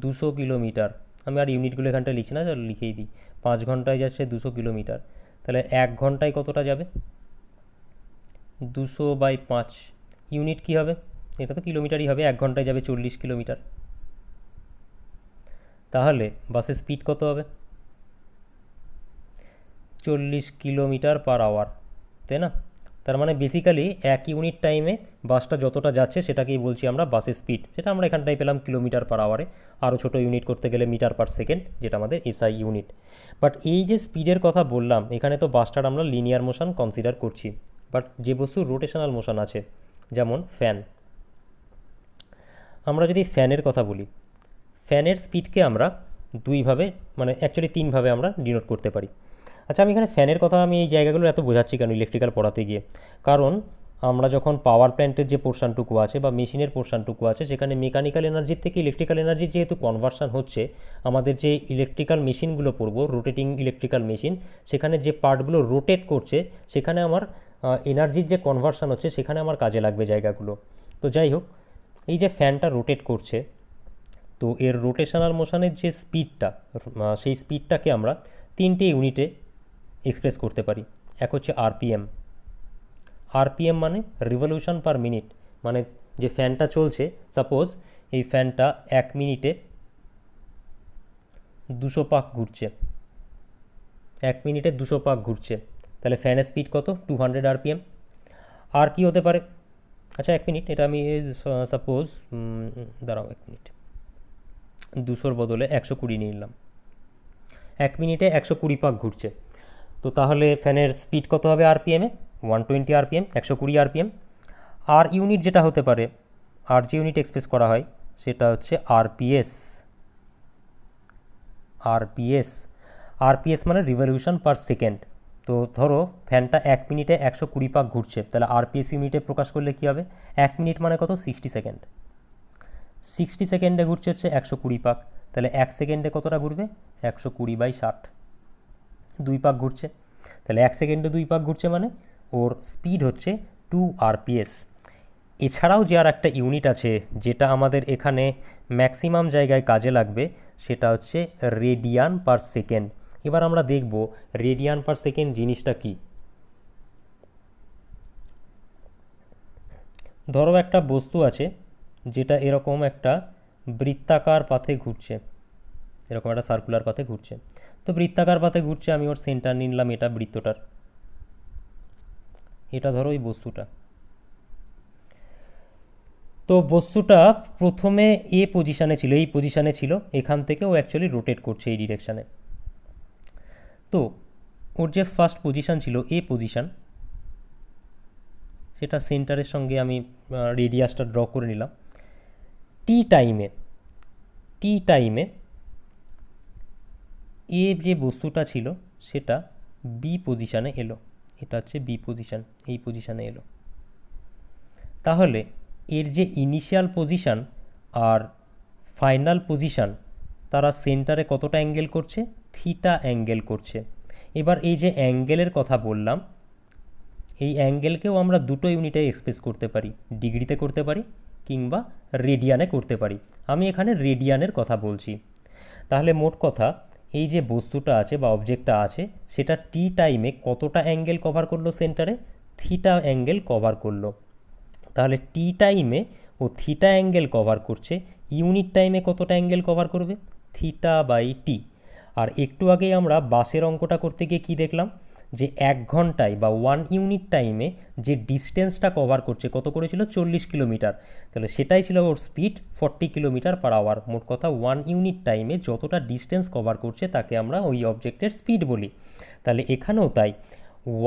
200 কিলোমিটার, আমি আর ইউনিটগুলো এখানটায় লিখছি না, লিখেই দিই। 5 ঘন্টায় যাচ্ছে 200 কিলোমিটার, তাহলে 1 ঘন্টায় কতটা যাবে? 200/5। ইউনিট কী হবে? এটা তো কিলোমিটারই হবে, 1 ঘন্টায় যাবে 40 কিলোমিটার। তাহলে বাসের স্পিড কত হবে? 40 কিলোমিটার পার আওয়ার, তাই না? তার মানে বেসিক্যালি 1 ইউনিট টাইমে বাসটা যতটা যাচ্ছে সেটাকেই বলছি আমরা বাসের স্পিড। সেটা আমরা এখানটায় পেলাম কিলোমিটার পার আওয়ারে, আরও ছোটো ইউনিট করতে গেলে মিটার পার সেকেন্ড, যেটা আমাদের এসআই ইউনিট। বাট এই যে স্পিডের কথা বললাম, এখানে তো বাসটার আমরা লিনিয়ার মোশন কনসিডার করছি। বাট যে বস্তু রোটেশনাল মোশন আছে, যেমন ফ্যান, আমরা যদি ফ্যানের কথা বলি, ফ্যানের স্পিডকে আমরা দুইভাবে, মানে অ্যাকচুয়ালি 3ভাবে আমরা ডিনোট করতে পারি। আচ্ছা, আমি এখানে ফ্যানের কথা আমি এই জায়গাগুলো এত বোঝাচ্ছি কেন ইলেকট্রিক্যাল পড়াতে গিয়ে, কারণ আমরা যখন পাওয়ার প্ল্যান্টের যে পোর্শনটুকু আছে বা মেশিনের পোর্শনটুকু আছে সেখানে মেকানিক্যাল এনার্জির থেকে ইলেকট্রিক্যাল এনার্জির যেহেতু কনভার্সন হচ্ছে, আমাদের যে ইলেকট্রিক্যাল মেশিনগুলো পড়বো, রোটেটিং ইলেকট্রিক্যাল মেশিন, সেখানে যে পার্টগুলো রোটেট করছে সেখানে আমার এনার্জির যে কনভার্সন হচ্ছে সেখানে আমার কাজে লাগবে জায়গাগুলো। তো যাই হোক, এই যে ফ্যানটা রোটেট করছে, তো এর রোটেশনাল মোশনের যে স্পিডটা, সেই স্পিডটাকে আমরা তিনটে ইউনিটে এক্সপ্রেস করতে পারি। এক হচ্ছে আরপিএম। আরপিএম মানে রিভলিউশন পার মিনিট, মানে যে ফ্যানটা চলছে, সাপোজ এই ফ্যানটা 1 মিনিটে 200 পাক ঘুরছে, 1 মিনিটে 200 পাক ঘুরছে, তাহলে ফ্যানের স্পিড কত? 200 আরপিএম। আর কি হতে পারে? আচ্ছা 1 মিনিট, এটা আমি সাপোজ, দাঁড়াও 1 মিনিট, 200-র বদলে 120 নিয়ে নিলাম। 1 মিনিটে 120 পাক ঘুরছে, তো তাহলে ফ্যানের স্পিড কত হবে আরপিএমে? 120 আরপিএম, 120 আরপিএম। আর ইউনিট যেটা হতে পারে, আর যে ইউনিট এক্সপ্রেস করা হয় সেটা হচ্ছে আরপিএস। আরপিএস, আরপিএস মানে রিভলিউশন পার সেকেন্ড। তো ধরো ফ্যানটা 1 মিনিটে 120 পাক ঘুরছে, তাহলে আরপিএস ইউনিটে প্রকাশ করলে কী হবে? 1 মিনিট মানে কত? 60 সেকেন্ড। 60 সেকেন্ডে ঘুরছে হচ্ছে 120 পাক, তাহলে 1 সেকেন্ডে কতটা ঘুরবে? 120/60, 2 পাক ঘুরছে। তাহলে 1 সেকেন্ডে 2 পাক ঘুরছে মানে ওর স্পিড হচ্ছে 2 আরপিএস। এছাড়াও যে আর একটা ইউনিট আছে যেটা আমাদের এখানে ম্যাক্সিমাম জায়গায় কাজে লাগবে, সেটা হচ্ছে রেডিয়ান পার সেকেন্ড। এবার আমরা দেখব রেডিয়ান পার সেকেন্ড জিনিসটা কি। ধরো একটা বস্তু আছে যেটা এরকম একটা বৃত্তাকার পাথে ঘুরছে, এরকম একটা সার্কুলার পাথে ঘুরছে। তো বৃত্তাকার পাথে ঘুরছে, আমি ওর সেন্টার নিলাম এটা বৃত্তটার, এটা ধরো ওই বস্তুটা। তো বস্তুটা প্রথমে এ পজিশানে ছিল, এই পজিশানে ছিল, এখান থেকে ও অ্যাকচুয়ালি রোটেট করছে এই ডিরেকশানে। তো ওর যে ফার্স্ট পজিশান ছিল এ পজিশান, সেটা সেন্টারের সঙ্গে আমি রেডিয়াসটা ড্র করে নিলাম। টি টাইমে, টি টাইমে এ যে বস্তুটা ছিল সেটা বি পজিশানে এলো, এটা হচ্ছে বি পজিশান, এই পজিশানে এলো। তাহলে এর যে ইনিশিয়াল পজিশান আর ফাইনাল পজিশান, তারা সেন্টারে কতটা অ্যাঙ্গেল করছে? থিটা অ্যাঙ্গেল করছে। এবার এই যে অ্যাঙ্গেলের কথা বললাম, এই অ্যাঙ্গেলকেও আমরা দুটো ইউনিটে এক্সপ্রেস করতে পারি, ডিগ্রিতে করতে পারি কিংবা রেডিয়ানে করতে পারি। আমি এখানে রেডিয়ানের কথা বলছি। তাহলে মোট কথা, এই যে বস্তুটা আছে বা অবজেক্টটা আছে সেটা টি টাইমে কতটা অ্যাঙ্গেল কভার করলো সেন্টারে? থিটা অ্যাঙ্গেল কভার করলো। তাহলে টি টাইমে ও থিটা অ্যাঙ্গেল কভার করছে, ইউনিট টাইমে কতটা অ্যাঙ্গেল কভার করবে? θ/t। আর একটু আগেই আমরা বাসের অঙ্কটা করতে গিয়ে কী দেখলাম, যে 1 ঘন্টায় বা 1 ইউনিট টাইমে যে ডিস্টেন্সটা কভার করছে কত করেছিল? 40 কিলোমিটার। তাহলে সেটাই ছিল ওর স্পিড, 40 কিলোমিটার/আওয়ার। মোট কথা 1 ইউনিট টাইমে যতটা ডিস্টেন্স কভার করছে তাকে আমরা ওই অবজেক্টের স্পিড বলি। তাহলে এখানেও তাই,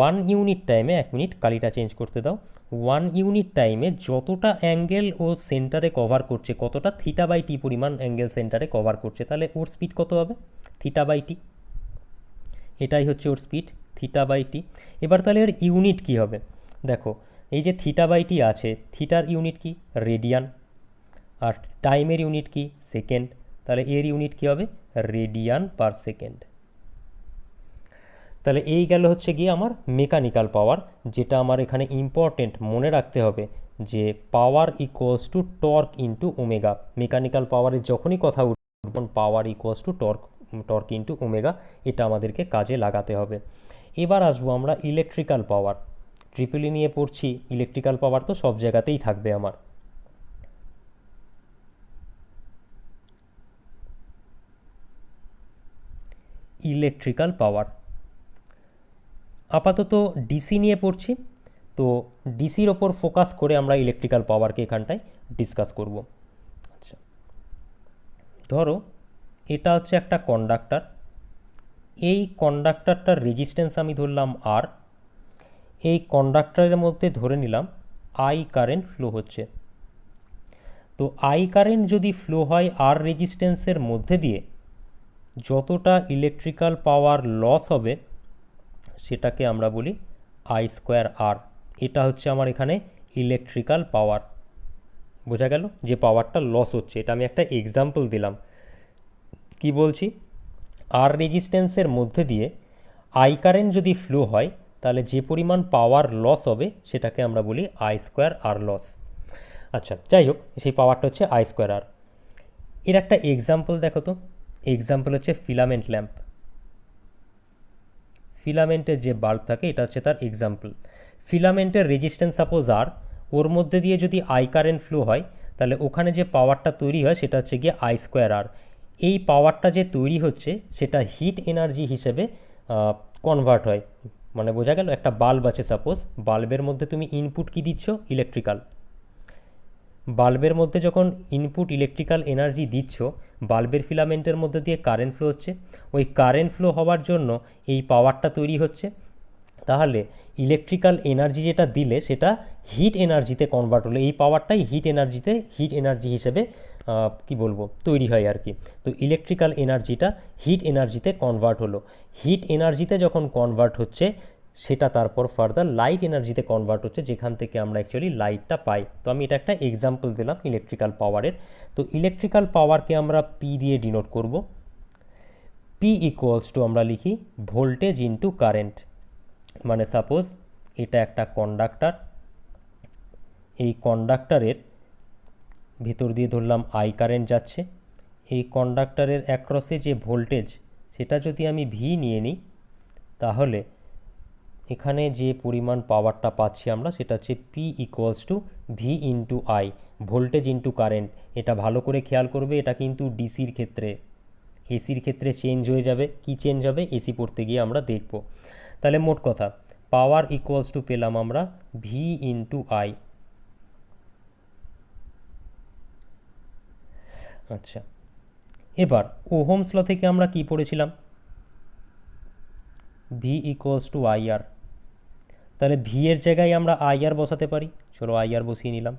1 ইউনিট টাইমে, 1 মিনিট কালিটা চেঞ্জ করতে দাও, 1 ইউনিট টাইমে যতটা অ্যাঙ্গেল ও সেন্টারে কভার করছে, কতটা θ/t পরিমাণ অ্যাঙ্গেল সেন্টারে কভার করছে, তাহলে ওর স্পিড কত হবে? θ/t। এটাই হচ্ছে ওর স্পিড, θ/t। এবার তাহলে এর ইউনিট কি হবে? দেখো, এই যে θ/t আছে, থিটার ইউনিট কি? রেডিয়ান। আর টাইমের ইউনিট কি? সেকেন্ড। তাহলে এর ইউনিট কি হবে? Radian per second. তাহলে এই গেল হচ্ছে গিয়ে আমার মেকানিক্যাল পাওয়ার, যেটা আমার এখানে ইম্পর্টেন্ট মনে রাখতে হবে, যে power equals to torque into omega. Mechanical পাওয়ারের যখনই কথা উঠবে, power equals to torque, torque into omega, এটা আমাদেরকে কাজে লাগাতে হবে। এবার আসবো আমরা ইলেকট্রিক্যাল পাওয়ার। ট্রিপল ই নিয়ে পড়ছি, ইলেকট্রিক্যাল পাওয়ার তো সব জায়গাতেই থাকবে আমার। ইলেকট্রিক্যাল পাওয়ার আপাতত ডিসি নিয়ে পড়ছি, তো ডিসির ওপর ফোকাস করে আমরা ইলেকট্রিক্যাল পাওয়ারকে এখানটায় ডিসকাস করব। আচ্ছা, ধরো এটা হচ্ছে একটা কন্ডাক্টর, এই কন্ডাক্টরটার রেজিস্ট্যান্স আমি ধরলাম আর, এই কন্ডাক্টরের মধ্যে ধরে নিলাম আই কারেন্ট ফ্লো হচ্ছে। তো আই কারেন্ট যদি ফ্লো হয় আর রেজিস্ট্যান্সের মধ্যে দিয়ে, যতটা ইলেকট্রিক্যাল পাওয়ার লস হবে সেটাকে আমরা বলি আই স্কোয়ার আর। এটা হচ্ছে আমার এখানে ইলেকট্রিক্যাল পাওয়ার। বোঝা গেল যে পাওয়ারটা লস হচ্ছে, এটা আমি একটা এক্সাম্পল দিলাম। কি বলছি, আর রেজিস্ট্যান্সের মধ্যে দিয়ে আই কারেন্ট যদি ফ্লো হয় তাহলে যে পরিমাণ পাওয়ার লস হবে সেটাকে আমরা বলি আই স্কোয়ার আর লস। আচ্ছা, যাই হোক, সেই পাওয়ারটা হচ্ছে আই স্কোয়ার আর। এর একটা এক্সাম্পল দেখো তো। এক্সাম্পল হচ্ছে ফিলামেন্ট ল্যাম্প। ফিলামেন্টের যে বাল্ব থাকে এটা হচ্ছে তার এক্সাম্পল। ফিলামেন্টের রেজিস্ট্যান্স সাপোজ আর, ওর মধ্যে দিয়ে যদি আই কারেন্ট ফ্লো হয় তাহলে ওখানে যে পাওয়ারটা তৈরি হয় সেটা হচ্ছে গিয়ে আই স্কোয়ার আর। এই পাওয়ারটা যে তৈরি হচ্ছে সেটা হিট এনার্জি হিসেবে কনভার্ট হয়। মানে বোঝা গেল, একটা বাল্ব আছে সাপোজ, বাল্বের মধ্যে তুমি ইনপুট কি দিচ্ছ, ইলেকট্রিক্যাল। বাল্বের মধ্যে যখন ইনপুট ইলেকট্রিক্যাল এনার্জি দিচ্ছ, বাল্বের ফিলামেন্টের মধ্যে দিয়ে কারেন্ট ফ্লো হচ্ছে। ওই কারেন্ট ফ্লো হওয়ার জন্য এই পাওয়ারটা তৈরি হচ্ছে। তাহলে ইলেকট্রিক্যাল এনার্জি যেটা দিলে সেটা হিট এনার্জিতে কনভার্ট হলো। এই পাওয়ারটাই হিট এনার্জি হিসেবে কি বলবো তৈরি হয় আর কি। তো ইলেকট্রিক্যাল এনার্জিটা হিট এনার্জিতে কনভার্ট হলো। হিট এনার্জিতে যখন কনভার্ট হচ্ছে সেটা তারপর ফার্দার লাইট এনার্জিতে কনভার্ট হচ্ছে, যেখান থেকে আমরা অ্যাকচুয়ালি লাইটটা পাই। তো আমি এটা একটা এক্সাম্পল দিলাম ইলেকট্রিক্যাল পাওয়ারের। তো ইলেকট্রিক্যাল পাওয়ারকে আমরা পি দিয়ে ডিনোট করব। পি ইকুয়ালস টু আমরা লিখি ভোল্টেজ ইন্টু কারেন্ট। মানে সাপোজ এটা একটা কন্ডাক্টর, এই কন্ডাক্টরের ভেতর দিয়ে ধরলাম আই কারেন্ট যাচ্ছে। এই কন্ডাক্টরের অ্যাক্রসে যে ভোল্টেজ সেটা যদি আমি ভি নিয়ে নিই তাহলে এখানে যে পরিমাণ পাওয়ারটা পাচ্ছি আমরা সেটা হচ্ছে P equals to V into I, voltage into current. এটা ভালো করে খেয়াল করবে, এটা কিন্তু ডিসির ক্ষেত্রে, এসির ক্ষেত্রে চেঞ্জ হয়ে যাবে। কি চেঞ্জ হবে এসি পড়তে গিয়ে আমরা দেখব। তাহলে মোট কথা পাওয়ার ইকুয়ালস টু পেলাম আমরা ভি ইন্টু আই। আচ্ছা, এবার ওহমস ল থেকে আমরা কি পড়েছিলাম, ভি ইকুয়ালস টু আই আর। তাহলে ভি এর জায়গায় আমরা আই আর বসাতে পারি। চলো আই আর বসিয়ে নিলাম।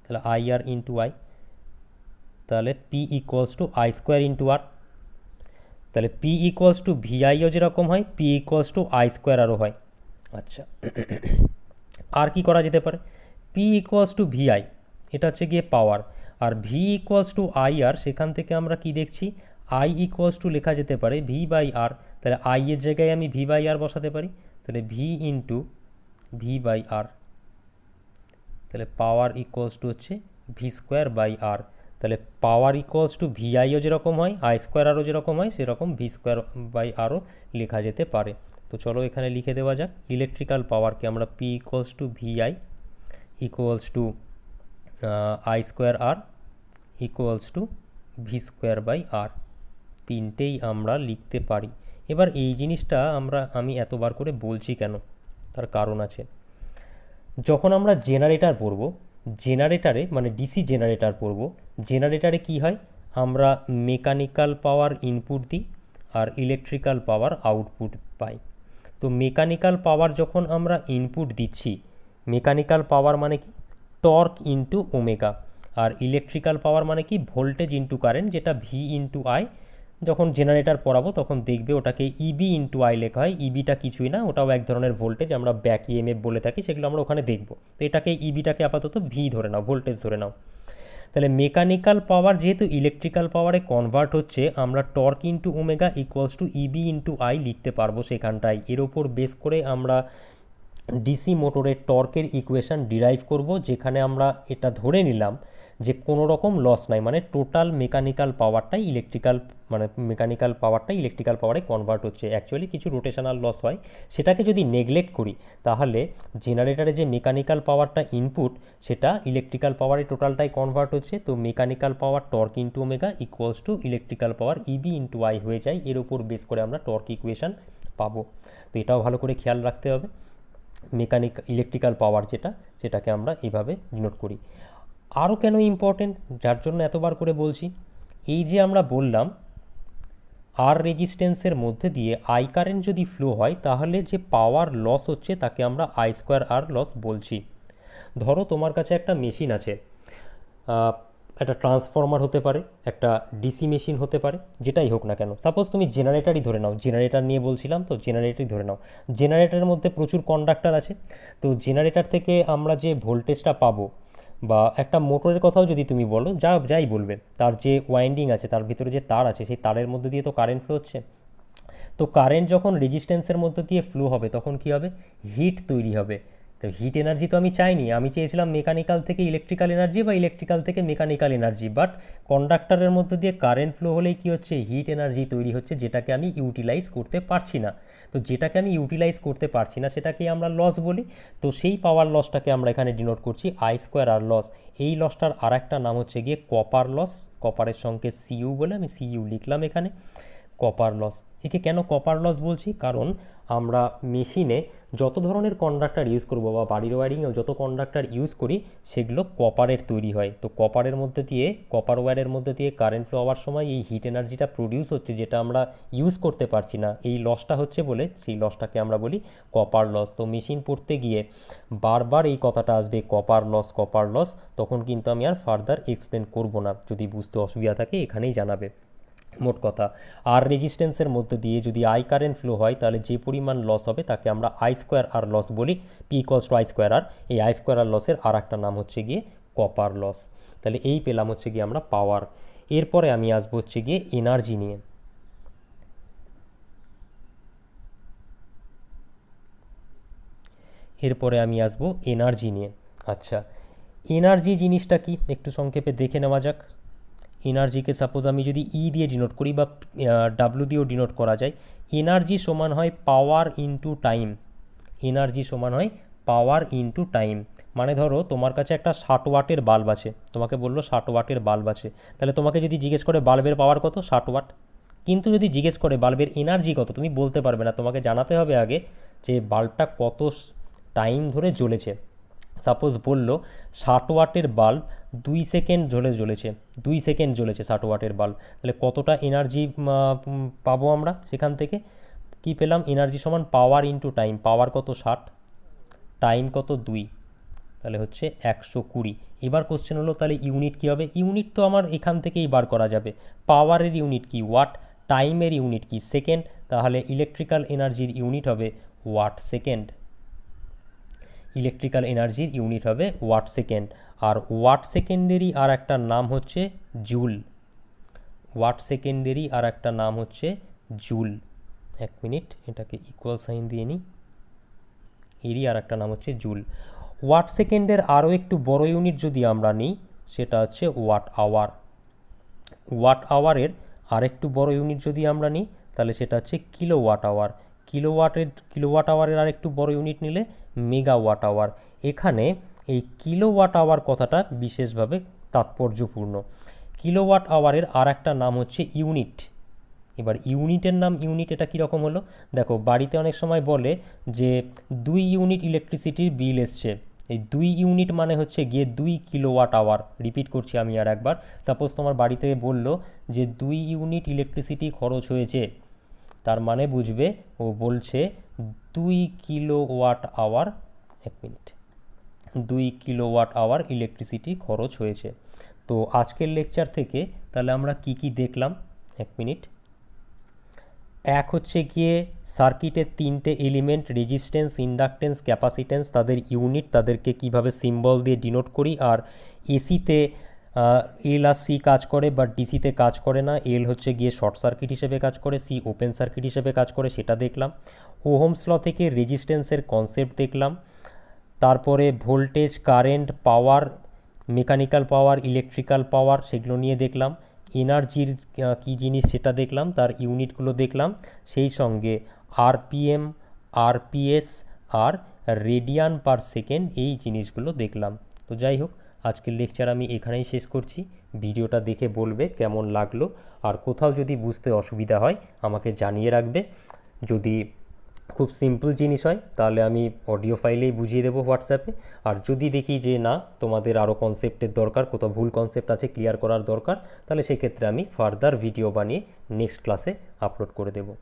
তাহলে আই আর ইন্টু আই, তাহলে P equals to I square into R. তাহলে পি ইকুয়ালস টু ভিআইও যেরকম হয় P equals to I square আরও হয়। আচ্ছা, আর কি করা যেতে পারে, পি ইকুয়ালস টু ভিআই এটা হচ্ছে গিয়ে পাওয়ার, আর ভি ইকুয়ালস টু আই আর, সেখান থেকে আমরা কি দেখছি আই ইকুয়ালস টু লেখা যেতে পারে ভি বাই আর। তাহলে আই এর জায়গায় আমি ভি বাই আর বসাতে পারি। তাহলে ভি ইন্টু ভি বাই আর, তাহলে পাওয়ার ইকুয়ালস টু হচ্ছে ভি স্কোয়ার বাই আর। তাহলে পাওয়ার ইকুয়ালস টু ভিআইও যেরকম হয় আই স্কোয়ার আরও যেরকম হয় সেরকম ভি স্কোয়ার বাই আরও লেখা যেতে পারে। তো চলো এখানে লিখে দেওয়া যাক, ইলেকট্রিক্যাল পাওয়ারকে আমরা P equals to V I equals to I square R equals to V square by R, তিনটেই আমরা লিখতে পারি। এবার এই জিনিসটা আমি এতবার করে বলছি কেন, তার কারণ আছে। যখন আমরা জেনারেটর পড়ব, জেনারেটারে মানে ডিসি জেনারেটর পড়ব, জেনারেটারে কি হয়, আমরা মেকানিক্যাল পাওয়ার ইনপুট দিই আর ইলেকট্রিক্যাল পাওয়ার আউটপুট পাই। তো মেকানিক্যাল পাওয়ার যখন আমরা ইনপুট দিচ্ছি, মেকানিক্যাল পাওয়ার মানে কি টর্ক ইন্টু ওমেগা, আর ইলেকট্রিক্যাল পাওয়ার মানে কি ভোল্টেজ ইন্টু কারেন্ট, যেটা ভি ইন্টু আই। যখন জেনারেটর পড়াবো তখন দেখবে ওটাকে ইবি ইন্টু আই লেখা হয়। ইবিটা কিছুই না, ওটাও এক ধরনের ভোল্টেজ, আমরা ব্যাক ইএমএফ বলে থাকি, সেগুলো আমরা ওখানে দেখবো। তো এটাকে ইবিটাকে আপাতত ভি ধরে নাও, ভোল্টেজ ধরে নাও। তাহলে মেকানিক্যাল পাওয়ার যেহেতু ইলেকট্রিক্যাল পাওয়ারে কনভার্ট হচ্ছে, আমরা torque into omega equals to E B into I লিখতে পারবো সেখানটায়। এর ওপর বেস করে আমরা ডিসি মোটরের টর্কের ইকুয়েশান ডিরাইভ করব, যেখানে আমরা এটা ধরে নিলাম যে কোনো রকম লস নাই, মানে টোটাল মেকানিক্যাল পাওয়ারটাই ইলেকট্রিক্যাল পাওয়ারে কনভার্ট হচ্ছে। অ্যাকচুয়ালি কিছু রোটেশনাল লস হয়, সেটাকে যদি নেগলেক্ট করি তাহলে জেনারেটারে যে মেকানিক্যাল পাওয়ারটা ইনপুট সেটা ইলেকট্রিক্যাল পাওয়ারে টোটালটাই কনভার্ট হচ্ছে। তো mechanical power torque into omega equals to electrical power E B into I হয়ে যায়। এর উপর বেস করে আমরা টর্ক ইকুয়েশান পাবো। তো এটাও ভালো করে খেয়াল রাখতে হবে। ইলেকট্রিক্যাল পাওয়ার সেটাকে আমরা এইভাবে ডিনোট করি। আরও কেন ইম্পর্টেন্ট, যার জন্য এতবার করে বলছি, এই যে আমরা বললাম আর রেজিস্ট্যান্সের মধ্যে দিয়ে আই কারেন্ট যদি ফ্লো হয় তাহলে যে পাওয়ার লস হচ্ছে তাকে আমরা আই স্কোয়ার আর লস বলছি। ধরো তোমার কাছে একটা মেশিন আছে, একটা ট্রান্সফর্মার হতে পারে, একটা ডিসি মেশিন হতে পারে, যেটাই হোক না কেন। সাপোজ তুমি জেনারেটারই ধরে নাও, জেনারেটার নিয়ে বলছিলাম তো, জেনারেটারই ধরে নাও। জেনারেটারের মধ্যে প্রচুর কন্ডাক্টর আছে। তো জেনারেটার থেকে আমরা যে ভোল্টেজটা পাবো, বা একটা মোটরের কথাও যদি তুমি বলো, যাই বলবে, তার যে ওয়াইন্ডিং আছে, তার ভিতরে যে তার আছে, সেই তারের মধ্যে দিয়ে তো কারেন্ট ফ্লো হচ্ছে। তো কারেন্ট যখন রেজিস্ট্যান্সের মধ্যে দিয়ে ফ্লো হবে, তখন কি হবে? হিট তৈরি হবে। তো হিট এনার্জি তো আমি চাইনি, আমি চেয়েছিলাম মেকানিক্যাল থেকে ইলেকট্রিক্যাল এনার্জি বা ইলেকট্রিক্যাল থেকে মেকানিক্যাল এনার্জি। বাট কন্ডাক্টরের মধ্যে দিয়ে কারেন্ট ফ্লো হলেই কি হচ্ছে? হিট এনার্জি তৈরি হচ্ছে, যেটাকে আমি ইউটিলাইজ করতে পারছি না। তো যেটাকে আমি ইউটিলাইজ করতে পারছি না, সেটাকেই আমরা লস বলি। তো সেই পাওয়ার লসটাকে আমরা এখানে ডিনোট করছি আই স্কোয়ার আর লস। এই লসটার আর একটা নাম হচ্ছে গিয়ে কপার লস। কপারের সঙ্গে সিইউ বলে আমি সিইউ লিখলাম এখানে, কপার লস। একে কেন কপার লস বলছি? কারণ আমরা মেশিনে যত ধরনের কন্ডাক্টর ইউজ করব, বা বাড়ির ওয়্যারিংয়েও যত কন্ডাক্টর ইউজ করি, সেগুলো কপারের তৈরি হয়। তো কপারের মধ্যে দিয়ে, কপার ওয়্যারের মধ্যে দিয়ে কারেন্ট ফ্লো হওয়ার সময় এই হিট এনার্জিটা প্রডিউস হচ্ছে, যেটা আমরা ইউজ করতে পারছি না, এই লসটা হচ্ছে বলে সেই লসটাকে আমরা বলি কপার লস। তো মেশিন পড়তে গিয়ে বারবার এই কথাটা আসবে, কপার লস, কপার লস। তখন কিন্তু আমি আর ফার্দার এক্সপ্লেন করব না। যদি বুঝতে অসুবিধা থাকে এখানেই জানাবে। মোট কথা, আর রেজিস্ট্যান্সের মধ্যে দিয়ে যদি আই কারেন্ট ফ্লো হয়, তাহলে যে পরিমাণ লস হবে তাকে আমরা আই স্কোয়ার আর লস বলি। P equals to I square R. এই আই স্কোয়ার আর লসের আর একটা নাম হচ্ছে গিয়ে কপার লস। তাহলে এই পেলাম হচ্ছে গিয়ে আমরা পাওয়ার। এরপরে আমি আসবো হচ্ছে গিয়ে এনার্জি নিয়ে। এরপরে আমি আসবো এনার্জি নিয়ে। আচ্ছা, এনার্জি জিনিসটা কি একটু সংক্ষেপে দেখে নেওয়া যাক। এনার্জিকে সাপোজ আমি যদি ই দিয়ে ডিনোট করি, বা ডাব্লু দিয়েও ডিনোট করা যায়। এনার্জি সমান হয় পাওয়ার ইনটু টাইম। এনার্জি সমান হয় পাওয়ার ইনটু টাইম। মানে ধরো তোমার কাছে একটা 60 ওয়াটের বাল্ব আছে, তোমাকে বললো 60 ওয়াটের বাল্ব আছে, তাহলে তোমাকে যদি জিজ্ঞেস করে বাল্বের পাওয়ার কত, 60 ওয়াট। কিন্তু যদি জিজ্ঞেস করে বাল্বের এনার্জি কত, তুমি বলতে পারবে না। তোমাকে জানাতে হবে আগে যে বাল্বটা কত টাইম ধরে জ্বলেছে। সাপোজ বললো 60 ওয়াটের বাল্ব 2 সেকেন্ড ধরে জ্বলেছে, 2 সেকেন্ড জ্বলেছে 60 ওয়াটের বাল্ব। তাহলে কতটা এনার্জি পাবো আমরা সেখান থেকে? কি পেলাম? এনার্জি সমান পাওয়ার ইনটু টাইম। পাওয়ার কত? 60, টাইম কত? 2, তাহলে হচ্ছে 120। এবার কোশ্চেন হলো তাহলে ইউনিট কী হবে? ইউনিট তো আমার এখান থেকেই বার করা যাবে। পাওয়ারের ইউনিট কি? ওয়াট। টাইমের ইউনিট কি? সেকেন্ড। তাহলে ইলেকট্রিক্যাল এনার্জির ইউনিট হবে ওয়াট সেকেন্ড। ইলেকট্রিক্যাল এনার্জির ইউনিট হবে ওয়াট সেকেন্ড। আর ওয়াট সেকেন্ডেরই আর একটা নাম হচ্ছে জুল। ওয়াট সেকেন্ডেরই আর একটা নাম হচ্ছে জুল। এক মিনিট, এটাকে ইকুয়াল সাইন দিয়ে নিই। এরই আর একটা নাম হচ্ছে জুল। ওয়াট সেকেন্ডের আরও একটু বড় ইউনিট যদি আমরা নিই, সেটা হচ্ছে ওয়াট আওয়ার। ওয়াট আওয়ারের আরেকটু বড় ইউনিট যদি আমরা নিই, তাহলে সেটা হচ্ছে কিলোওয়াট আওয়ার। কিলোওয়াট আওয়ারের আরেকটু বড় ইউনিট নিলে মেগাওয়াট আওয়ার। এখানে এই কিলোওয়াট আওয়ার কথাটা বিশেষভাবে তাৎপর্যপূর্ণ। কিলোওয়াট আওয়ারের আর একটা নাম হচ্ছে ইউনিট। এবার ইউনিটের নাম ইউনিট, এটা কীরকম হলো? দেখো, বাড়িতে অনেক সময় বলে যে 2 ইউনিট ইলেকট্রিসিটির বিল এসছে। এই 2 ইউনিট মানে হচ্ছে গিয়ে 2 কিলোওয়াট আওয়ার। রিপিট করছি আমি আর একবার। সাপোজ তোমার বাড়িতে বললো যে 2 ইউনিট ইলেকট্রিসিটি খরচ হয়েছে, তার মানে বুঝবে ও বলছে 2 কিলোওয়াট আওয়ার। এক মিনিট, 2 কিলোওয়াট আওয়ার ইলেকট্রিসিটি খরচ হয়েছে। তো আজকের লেকচার থেকে তাহলে আমরা কি কি দেখলাম? এক মিনিট। এক হচ্ছে গিয়ে সার্কিটের 3টে এলিমেন্ট, রেজিস্ট্যান্স, ইন্ডাকটেন্স, ক্যাপাসিট্যান্স, তাদের ইউনিট, তাদেরকে কিভাবে সিম্বল দিয়ে ডিনোট করি। আর এসিতে এল আর সি কাজ করে, বাট ডিসিতে কাজ করে না। এল হচ্ছে গিয়ে শর্ট সার্কিট হিসেবে কাজ করে, সি ওপেন সার্কিট হিসেবে কাজ করে, সেটা দেখলাম। ওহমস ল থেকে রেজিস্ট্যান্সের কনসেপ্ট দেখলাম। তারপরে ভোল্টেজ, কারেন্ট, পাওয়ার, মেকানিক্যাল পাওয়ার, ইলেকট্রিক্যাল পাওয়ার, সেগুলো নিয়ে দেখলাম। এনার্জির কী জিনিস সেটা দেখলাম, তার ইউনিটগুলো দেখলাম। সেই সঙ্গে আরপিএম, আরপিএস আর রেডিয়ান পার সেকেন্ড, এই জিনিসগুলো দেখলাম। তো যাই হোক, আজকের লেকচার আমি এখানেই শেষ করছি। ভিডিওটা দেখে বলবে কেমন লাগলো, আর কোথাও যদি বুঝতে অসুবিধা হয় আমাকে জানিয়ে রাখবে। যদি খুব সিম্পল জিনিস হয় তাহলে আমি অডিও ফাইলেই বুঝিয়ে দেবো হোয়াটসঅ্যাপে। আর যদি দেখি যে না, তোমাদের আরও কনসেপ্টের দরকার, কোথাও ভুল কনসেপ্ট আছে ক্লিয়ার করার দরকার, তাহলে সেক্ষেত্রে আমি ফার্দার ভিডিও বানিয়ে নেক্সট ক্লাসে আপলোড করে দেবো।